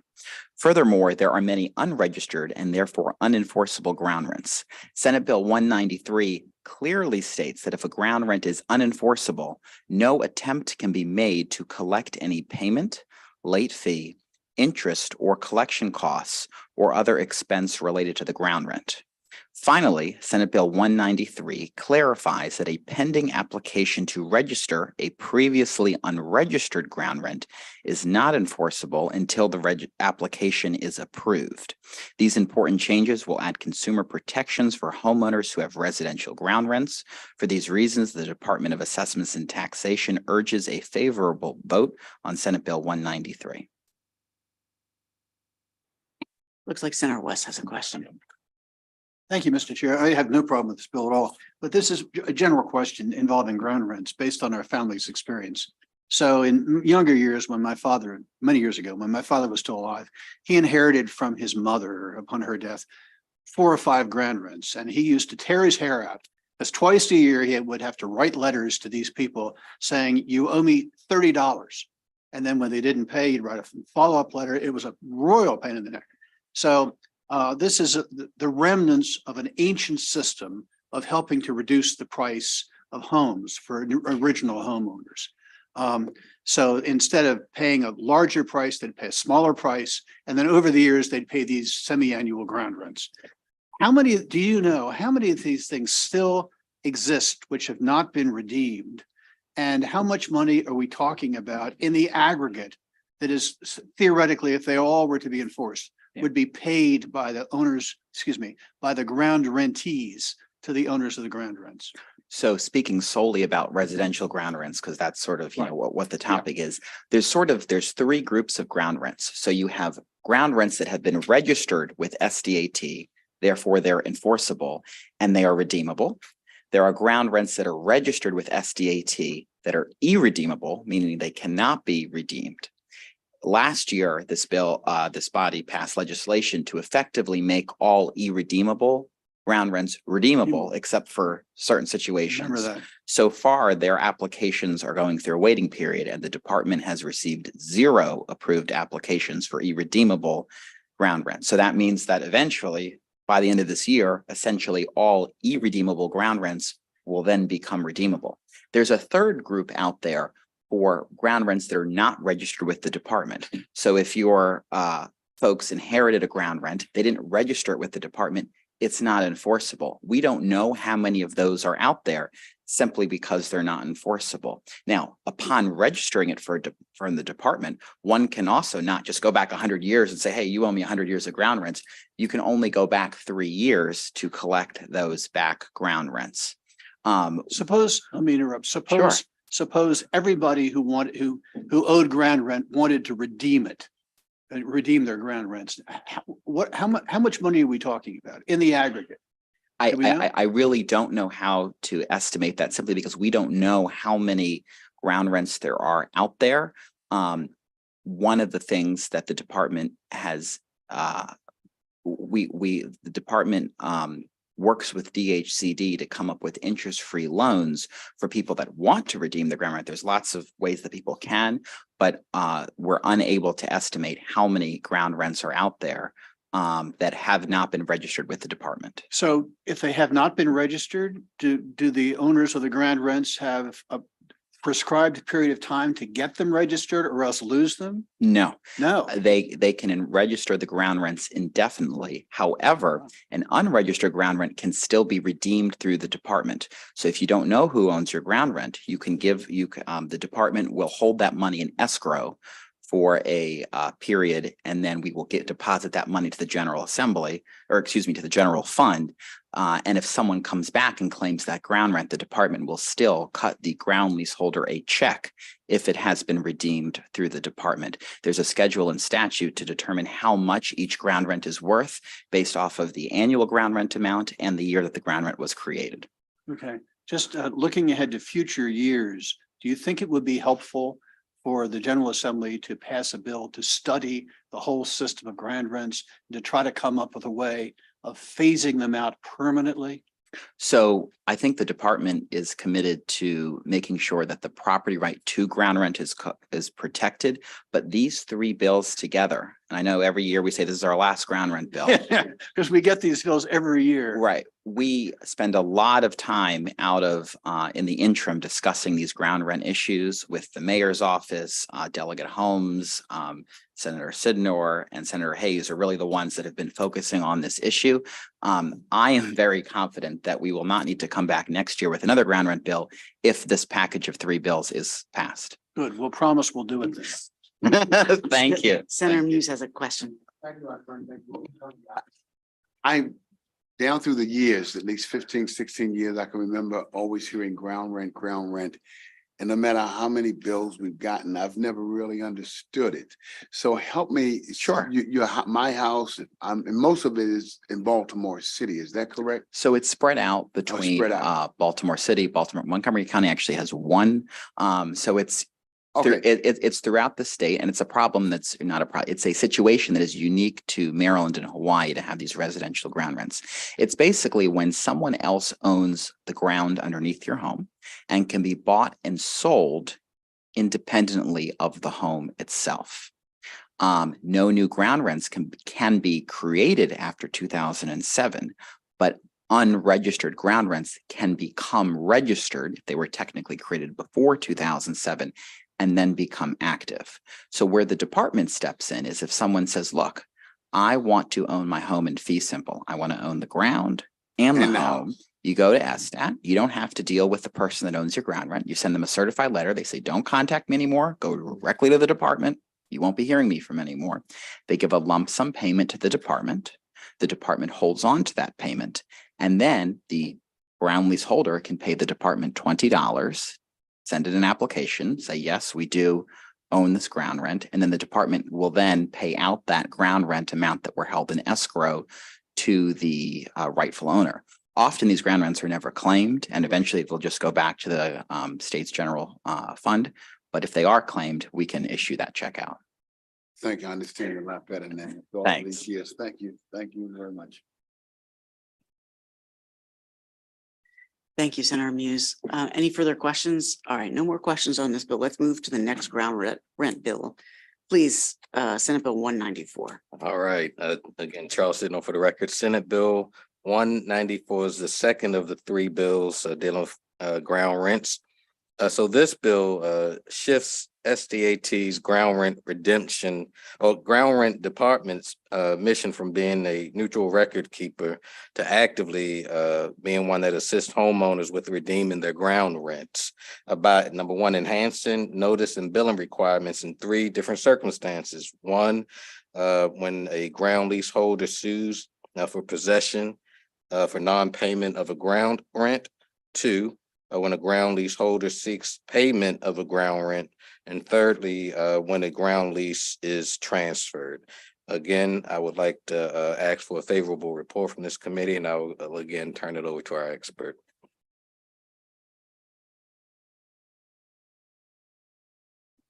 Furthermore, there are many unregistered and therefore unenforceable ground rents. Senate Bill 193 clearly states that if a ground rent is unenforceable, no attempt can be made to collect any payment, late fee, interest, or collection costs or other expense related to the ground rent. Finally, Senate Bill 193 clarifies that a pending application to register a previously unregistered ground rent is not enforceable until the application is approved. These important changes will add consumer protections for homeowners who have residential ground rents. For these reasons, the Department of Assessments and Taxation urges a favorable vote on Senate Bill 193. Looks like Senator West has a question. Thank you, Mr. Chair. I have no problem with this bill at all, but this is a general question involving ground rents based on our family's experience. So in younger years, when my father, many years ago, when my father was still alive, he inherited from his mother upon her death 4 or 5 ground rents, and he used to tear his hair out Because twice a year, he would have to write letters to these people saying, you owe me $30. And then when they didn't pay, he'd write a follow-up letter. It was a royal pain in the neck. So this is the remnants of an ancient system of helping to reduce the price of homes for original homeowners. So instead of paying a larger price, they'd pay a smaller price. And then over the years, they'd pay these semi-annual ground rents. How many of these things still exist which have not been redeemed? And how much money are we talking about in the aggregate that is theoretically, if they all were to be enforced, would be paid by the owners, by the ground rentees to the owners of the ground rents? So speaking solely about residential ground rents, because that's sort of, what the topic is, there's three groups of ground rents. So you have ground rents that have been registered with SDAT, therefore they're enforceable and they are redeemable. There are ground rents that are registered with SDAT that are irredeemable, meaning they cannot be redeemed. Last year, this body passed legislation to effectively make all irredeemable ground rents redeemable, except for certain situations. Remember that. So far, their applications are going through a waiting period, and the department has received 0 approved applications for irredeemable ground rent. So that means that eventually, by the end of this year, essentially all irredeemable ground rents will then become redeemable. There's a third group out there for ground rents that are not registered with the department. So if your folks inherited a ground rent, they didn't register it with the department, it's not enforceable. We don't know how many of those are out there simply because they're not enforceable. Now, upon registering it from the department, one can also not just go back 100 years and say, hey, you owe me 100 years of ground rents. You can only go back 3 years to collect those back ground rents. Suppose, let me interrupt. Suppose everybody who owed ground rent wanted to redeem it, redeem their ground rents. How much money are we talking about in the aggregate? I really don't know how to estimate that, simply because we don't know how many ground rents there are out there. One of the things that the department has, the department works with DHCD to come up with interest-free loans for people that want to redeem the ground rent. There's lots of ways that people can, but we're unable to estimate how many ground rents are out there that have not been registered with the department. So if they have not been registered, do the owners of the ground rents have a prescribed period of time to get them registered or else lose them? No. No. They can register the ground rents indefinitely. However, an unregistered ground rent can still be redeemed through the department. So if you don't know who owns your ground rent, you can the department will hold that money in escrow for a period, and then we will deposit that money to the General Assembly, or excuse me, to the general fund. And if someone comes back and claims that ground rent, the department will still cut the ground leaseholder a check if it has been redeemed through the department. There's a schedule in statute to determine how much each ground rent is worth based off of the annual ground rent amount and the year that the ground rent was created. Okay, just looking ahead to future years, do you think it would be helpful for the General Assembly to pass a bill to study the whole system of ground rents, to try to come up with a way of phasing them out permanently? So I think the department is committed to making sure that the property right to ground rent is protected. But these three bills together, and I know every year we say this is our last ground rent bill. Because we get these bills every year. Right. We spend a lot of time in the interim discussing these ground rent issues with the mayor's office, Delegate Holmes, Senator Sidnor, and Senator Hayes are really the ones that have been focusing on this issue. I am very confident that we will not need to come back next year with another ground rent bill if this package of 3 bills is passed. Good. We'll promise we'll do it then. Thank you. Senator Muse has a question. I, down through the years, at least 15, 16 years, I can remember always hearing ground rent. And no matter how many bills we've gotten, I've never really understood it. So help me. Sure. My house, and most of it is in Baltimore City. Is that correct? So it's spread out between Baltimore City, Montgomery County actually has one. So it's It's throughout the state, and it's a problem that's not a problem. It's a situation that is unique to Maryland and Hawaii to have these residential ground rents. It's basically when someone else owns the ground underneath your home and can be bought and sold independently of the home itself. No new ground rents can be created after 2007, but unregistered ground rents can become registered if they were technically created before 2007 and then become active. So where the department steps in is if someone says, look, I want to own my home in fee simple. I want to own the ground and the home. You go to SSTAT. You don't have to deal with the person that owns your ground rent. You send them a certified letter. They say, don't contact me anymore. Go directly to the department. You won't be hearing me from anymore. They give a lump sum payment to the department. The department holds on to that payment. And then the ground lease holder can pay the department $20, send it an application, say, yes, we do own this ground rent. And then the department will then pay out that ground rent amount that were held in escrow to the rightful owner. Often these ground rents are never claimed, and eventually they'll just go back to the state's general fund. But if they are claimed, we can issue that check out. Thank you. I understand a lot better now. All Thanks. these years. Thank you. Thank you very much. Thank you, Senator Muse. Any further questions? All right, no more questions on this bill. Let's move to the next ground rent bill. Please, Senate Bill 194. All right, again, Charles Sidnall for the record. Senate Bill 194 is the second of the three bills dealing with ground rents. So this bill shifts SDAT's ground rent redemption or ground rent department's mission from being a neutral record keeper to actively being one that assists homeowners with redeeming their ground rents by, number one, enhancing notice and billing requirements in three different circumstances. One, when a ground lease holder sues for possession for non-payment of a ground rent. Two, when a ground lease holder seeks payment of a ground rent. And thirdly, when a ground lease is transferred. Again, I would like to ask for a favorable report from this committee, and I will again turn it over to our expert.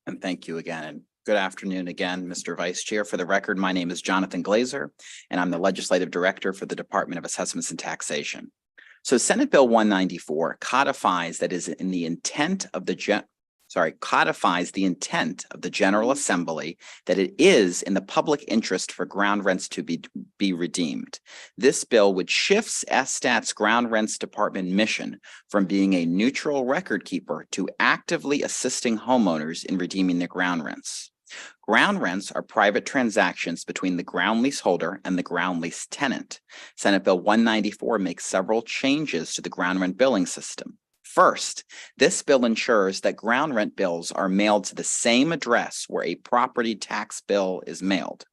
And thank you again. And good afternoon again, Mr. Vice Chair. For the record, my name is Jonathan Glazer, and I'm the Legislative Director for the Department of Assessments and Taxation. So Senate Bill 194 codifies that is in the intent of the codifies the intent of the General Assembly that it is in the public interest for ground rents to be redeemed. This bill would shift SSTAT's ground rents department mission from being a neutral record keeper to actively assisting homeowners in redeeming their ground rents. Ground rents are private transactions between the ground lease holder and the ground lease tenant. Senate Bill 194 makes several changes to the ground rent billing system. First, this bill ensures that ground rent bills are mailed to the same address where a property tax bill is mailed.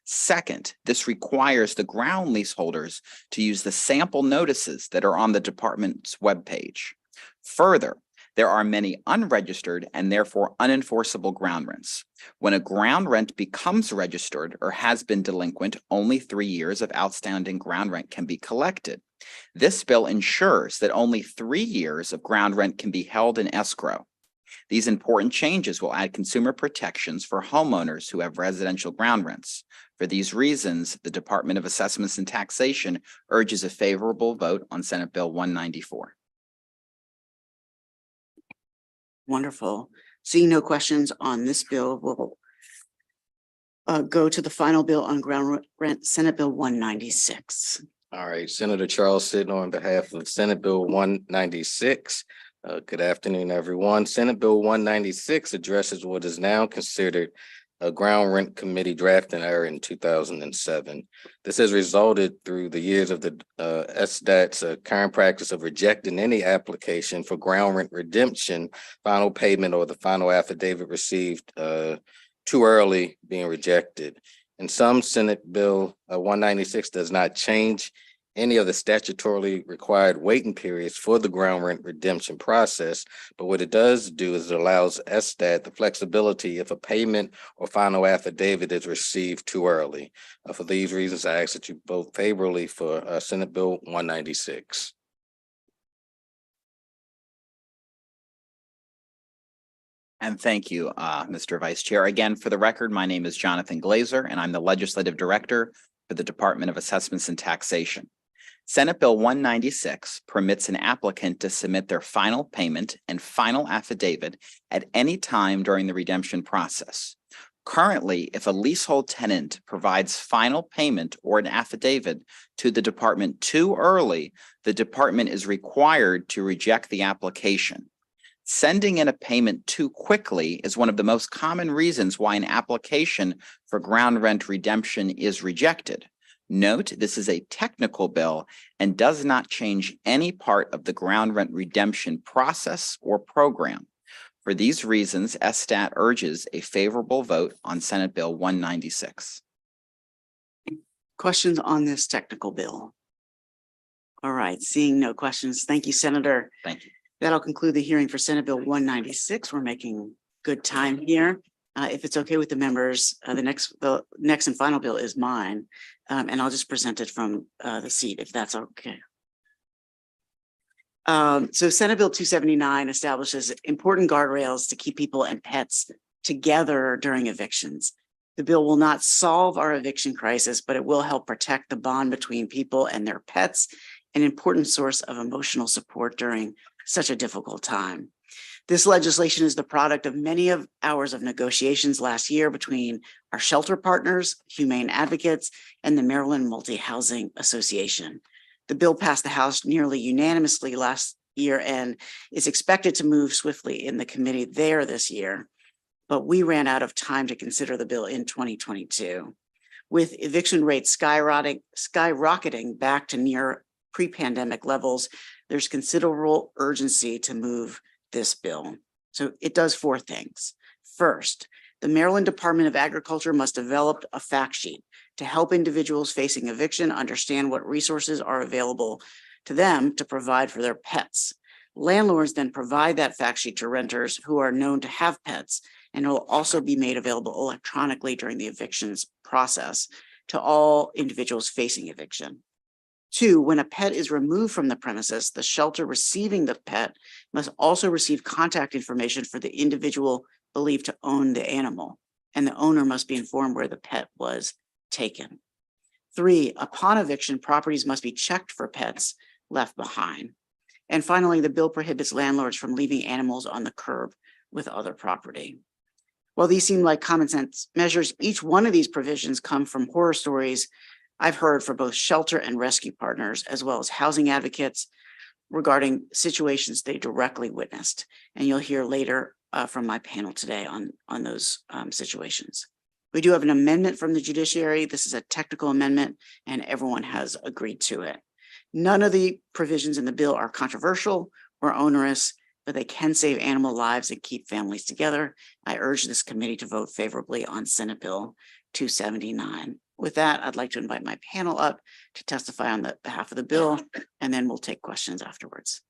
Second, this requires the ground lease holders to use the sample notices that are on the department's webpage. Further, there are many unregistered and therefore unenforceable ground rents. When a ground rent becomes registered or has been delinquent, only 3 years of outstanding ground rent can be collected. This bill ensures that only 3 years of ground rent can be held in escrow. These important changes will add consumer protections for homeowners who have residential ground rents. For these reasons, the Department of Assessments and Taxation urges a favorable vote on Senate Bill 194. Wonderful. Seeing no questions on this bill, we'll go to the final bill on ground rent, Senate Bill 196. All right, Senator Charles Sidnall on behalf of Senate Bill 196. Good afternoon, everyone. Senate Bill 196 addresses what is now considered a ground rent committee drafting error in 2007. This has resulted through the years of the SSTAT's current practice of rejecting any application for ground rent redemption, final payment, or the final affidavit received too early being rejected. In some, Senate Bill 196 does not change any of the statutorily required waiting periods for the ground rent redemption process, but what it does do is it allows SSTAT the flexibility if a payment or final affidavit is received too early. For these reasons, I ask that you vote favorably for Senate Bill 196. And thank you, Mr. Vice Chair. Again, for the record, my name is Jonathan Glazer, and I'm the Legislative Director for the Department of Assessments and Taxation. Senate Bill 196 permits an applicant to submit their final payment and final affidavit at any time during the redemption process. Currently, if a leasehold tenant provides final payment or an affidavit to the department too early, the department is required to reject the application. Sending in a payment too quickly is one of the most common reasons why an application for ground rent redemption is rejected. Note, this is a technical bill and does not change any part of the ground rent redemption process or program. For these reasons, SSTAT urges a favorable vote on Senate Bill 196. Questions on this technical bill? All right, seeing no questions. Thank you, Senator. Thank you. That'll conclude the hearing for Senate Bill 196. We're making good time here. If it's okay with the members, the next and final bill is mine. And I'll just present it from the seat if that's okay. So Senate Bill 279 establishes important guardrails to keep people and pets together during evictions. The bill will not solve our eviction crisis, but it will help protect the bond between people and their pets, an important source of emotional support during such a difficult time. This legislation is the product of many hours of negotiations last year between our shelter partners, humane advocates, and the Maryland Multi-Housing Association. The bill passed the House nearly unanimously last year and is expected to move swiftly in the committee there this year. But we ran out of time to consider the bill in 2022. With eviction rates skyrocketing back to near pre-pandemic levels, there's considerable urgency to move this bill. So it does four things. First, the Maryland Department of Agriculture must develop a fact sheet to help individuals facing eviction understand what resources are available to them to provide for their pets. Landlords then provide that fact sheet to renters who are known to have pets, and it will also be made available electronically during the evictions process to all individuals facing eviction. Two, when a pet is removed from the premises, the shelter receiving the pet must also receive contact information for the individual believed to own the animal, and the owner must be informed where the pet was taken. Three, upon eviction, properties must be checked for pets left behind. And finally, the bill prohibits landlords from leaving animals on the curb with other property. While these seem like common sense measures, each one of these provisions come from horror stories I've heard for both shelter and rescue partners, as well as housing advocates regarding situations they directly witnessed. And you'll hear later from my panel today on those situations. We do have an amendment from the judiciary. This is a technical amendment and everyone has agreed to it. None of the provisions in the bill are controversial or onerous, but they can save animal lives and keep families together. I urge this committee to vote favorably on Senate Bill 279. With that, I'd like to invite my panel up to testify on the behalf of the bill, and then we'll take questions afterwards.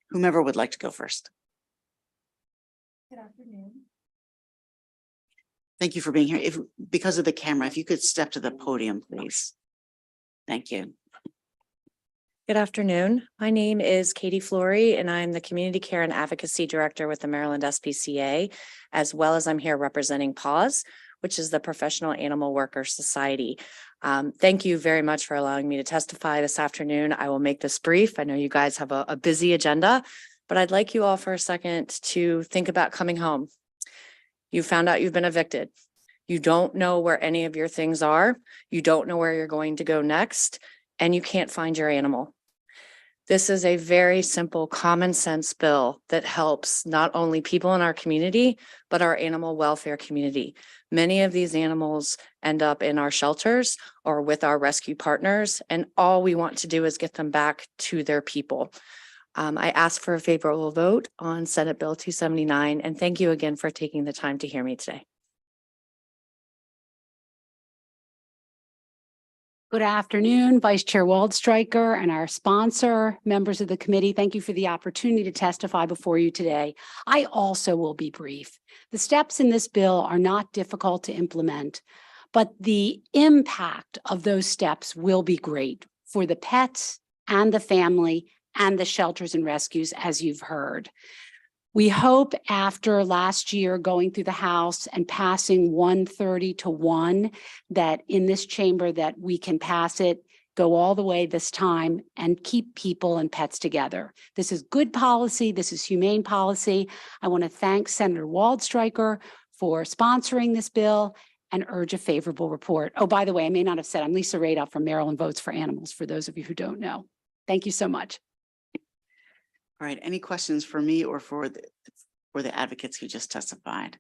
Whomever would like to go first. Good afternoon. Thank you for being here. Because of the camera, if you could step to the podium, please. Thank you. Good afternoon. My name is Katie Flory, and I'm the Community Care and Advocacy Director with the Maryland SPCA, as well as I'm here representing PAWS, which is the Professional Animal Workers Society. Thank you very much for allowing me to testify this afternoon. I will make this brief. I know you guys have a busy agenda, but I'd like you all for a second to think about coming home. You found out you've been evicted. You don't know where any of your things are. You don't know where you're going to go next, and you can't find your animal. This is a very simple, common sense bill that helps not only people in our community, but our animal welfare community. Many of these animals end up in our shelters or with our rescue partners, and all we want to do is get them back to their people. I ask for a favorable vote on Senate Bill 279, and thank you again for taking the time to hear me today. Good afternoon, Vice Chair Waldstreicher and our sponsor, members of the committee. Thank you for the opportunity to testify before you today. I also will be brief. The steps in this bill are not difficult to implement, but the impact of those steps will be great for the pets and the family and the shelters and rescues, as you've heard. We hope after last year going through the House and passing 130 to 1, that in this chamber that we can pass it, go all the way this time and keep people and pets together. This is good policy. This is humane policy. I want to thank Senator Waldstreicher for sponsoring this bill and urge a favorable report. Oh, by the way, I may not have said, I'm Lisa Radau from Maryland Votes for Animals, for those of you who don't know. Thank you so much. All right, any questions for me or for the advocates who just testified?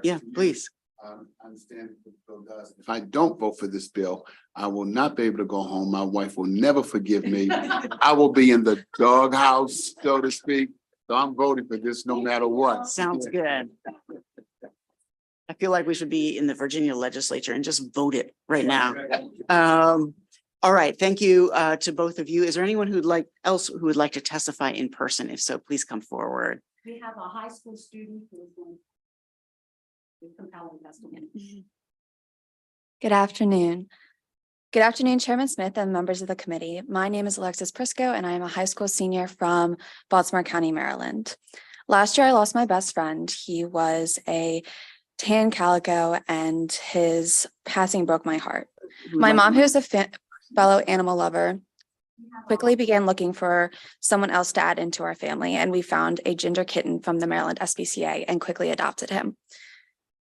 Yeah, please. I understand what the bill does. If I don't vote for this bill, I will not be able to go home. My wife will never forgive me. I will be in the doghouse, so to speak. So I'm voting for this no matter what. Sounds good. I feel like we should be in the Virginia legislature and just vote it right now. All right, thank you to both of you. Is there anyone who would like to testify in person? If so, please come forward. We have a high school student who is going to compelling testimony. Good afternoon. Good afternoon, Chairman Smith and members of the committee. My name is Alexis Prisco, and I am a high school senior from Baltimore County, Maryland. Last year, I lost my best friend. He was a tan calico, and his passing broke my heart. My mom, who's a fellow animal lover, quickly began looking for someone else to add into our family, and we found a ginger kitten from the Maryland SPCA and quickly adopted him.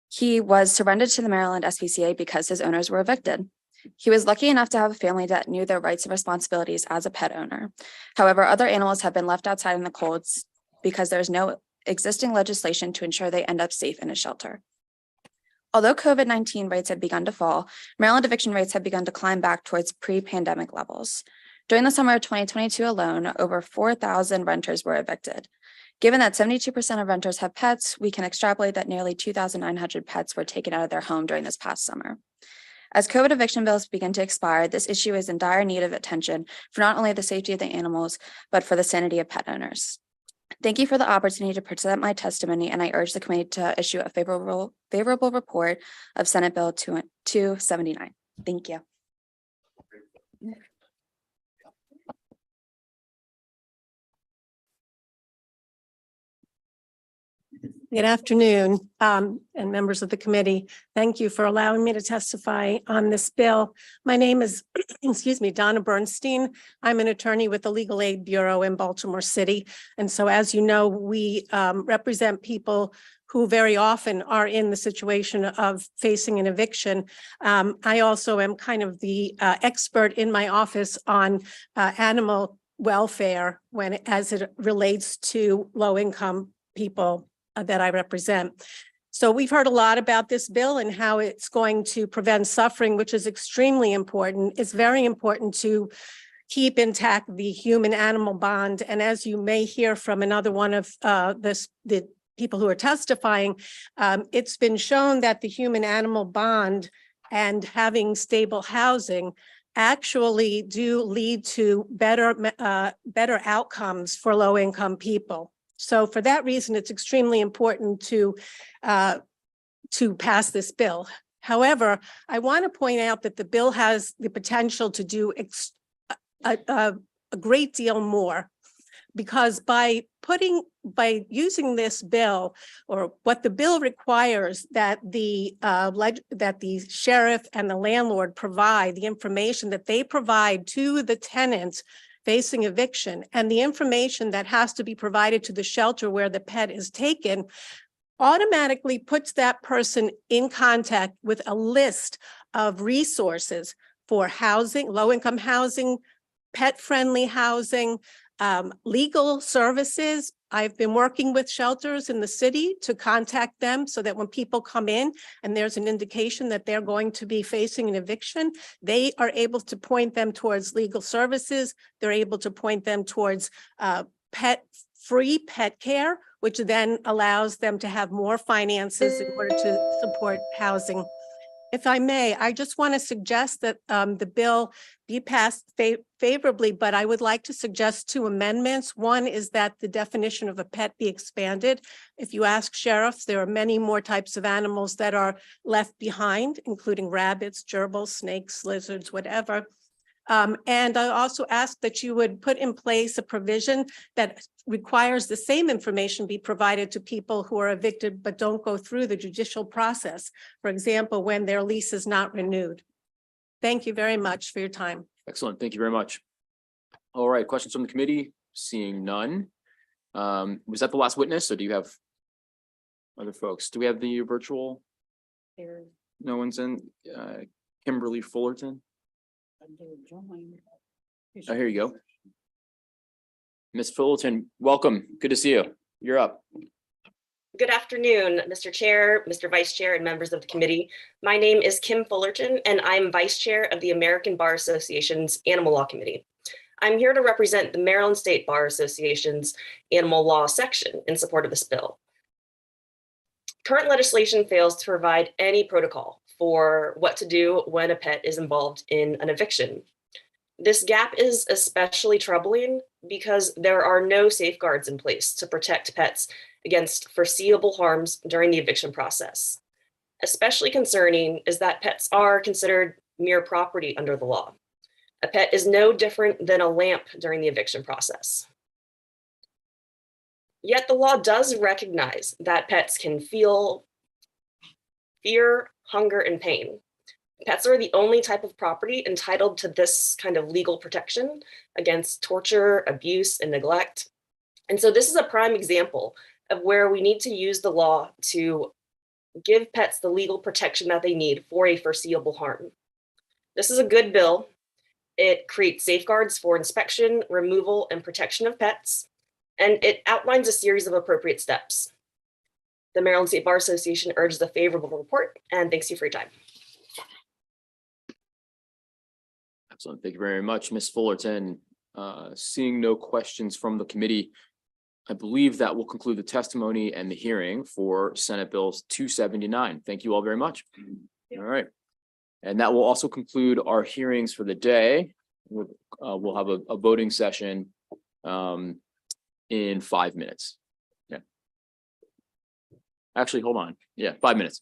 He was surrendered to the Maryland SPCA because his owners were evicted. He was lucky enough to have a family that knew their rights and responsibilities as a pet owner. However, other animals have been left outside in the cold because there's no existing legislation to ensure they end up safe in a shelter. Although COVID-19 rates had begun to fall, Maryland eviction rates had begun to climb back towards pre-pandemic levels. During the summer of 2022 alone, over 4,000 renters were evicted. Given that 72% of renters have pets, we can extrapolate that nearly 2,900 pets were taken out of their home during this past summer. As COVID eviction bills begin to expire, this issue is in dire need of attention for not only the safety of the animals, but for the sanity of pet owners. Thank you for the opportunity to present my testimony, and I urge the committee to issue a favorable report of Senate Bill 279. Thank you. Good afternoon, and members of the committee. Thank you for allowing me to testify on this bill. My name is, excuse me, Donna Bernstein. I'm an attorney with the Legal Aid Bureau in Baltimore City. And so, as you know, we represent people who very often are in the situation of facing an eviction. I also am kind of the expert in my office on animal welfare as it relates to low-income people that I represent. So we've heard a lot about this bill and how it's going to prevent suffering, which is extremely important. It's very important to keep intact the human-animal bond. And as you may hear from another one of the people who are testifying, it's been shown that the human-animal bond and having stable housing actually do lead to better outcomes for low-income people. So for that reason, it's extremely important to pass this bill. However, I want to point out that the bill has the potential to do a great deal more, because by using this bill, or what the bill requires that the sheriff and the landlord provide, the information that they provide to the tenants facing eviction, and the information that has to be provided to the shelter where the pet is taken, automatically puts that person in contact with a list of resources for housing, low-income housing, pet-friendly housing, legal services. I've been working with shelters in the city to contact them so that when people come in and there's an indication that they're going to be facing an eviction, they are able to point them towards legal services. They're able to point them towards free pet care, which then allows them to have more finances in order to support housing. If I may, I just want to suggest that the bill be passed favorably, but I would like to suggest 2 amendments. One is that the definition of a pet be expanded. If you ask sheriffs, there are many more types of animals that are left behind, including rabbits, gerbils, snakes, lizards, whatever. And I also ask that you would put in place a provision that requires the same information be provided to people who are evicted but don't go through the judicial process. For example, when their lease is not renewed. Thank you very much for your time. Excellent. Thank you very much. All right, questions from the committee? Seeing none. Was that the last witness, or do you have other folks? Do we have the virtual? No one's in. Kimberly Fullerton. Oh, here you go. Ms. Fullerton, welcome. Good to see you. You're up. Good afternoon, Mr. Chair, Mr. Vice Chair, and members of the committee. My name is Kim Fullerton, and I'm Vice Chair of the American Bar Association's Animal Law Committee. I'm here to represent the Maryland State Bar Association's Animal Law section in support of this bill. Current legislation fails to provide any protocol for what to do when a pet is involved in an eviction. This gap is especially troubling because there are no safeguards in place to protect pets against foreseeable harms during the eviction process. Especially concerning is that pets are considered mere property under the law. A pet is no different than a lamp during the eviction process. Yet the law does recognize that pets can feel fear, hunger, and pain. Pets are the only type of property entitled to this kind of legal protection against torture, abuse, and neglect. And so this is a prime example of where we need to use the law to give pets the legal protection that they need for a foreseeable harm. This is a good bill. It creates safeguards for inspection, removal, and protection of pets, and it outlines a series of appropriate steps. The Maryland State Bar Association urges a favorable report, and thanks you for your time. Excellent. Thank you very much, Ms. Fullerton. Seeing no questions from the committee, I believe that will conclude the testimony and the hearing for Senate Bill 279. Thank you all very much. All right. And that will also conclude our hearings for the day. We'll have a voting session in 5 minutes. Yeah. Actually, hold on. Yeah, 5 minutes.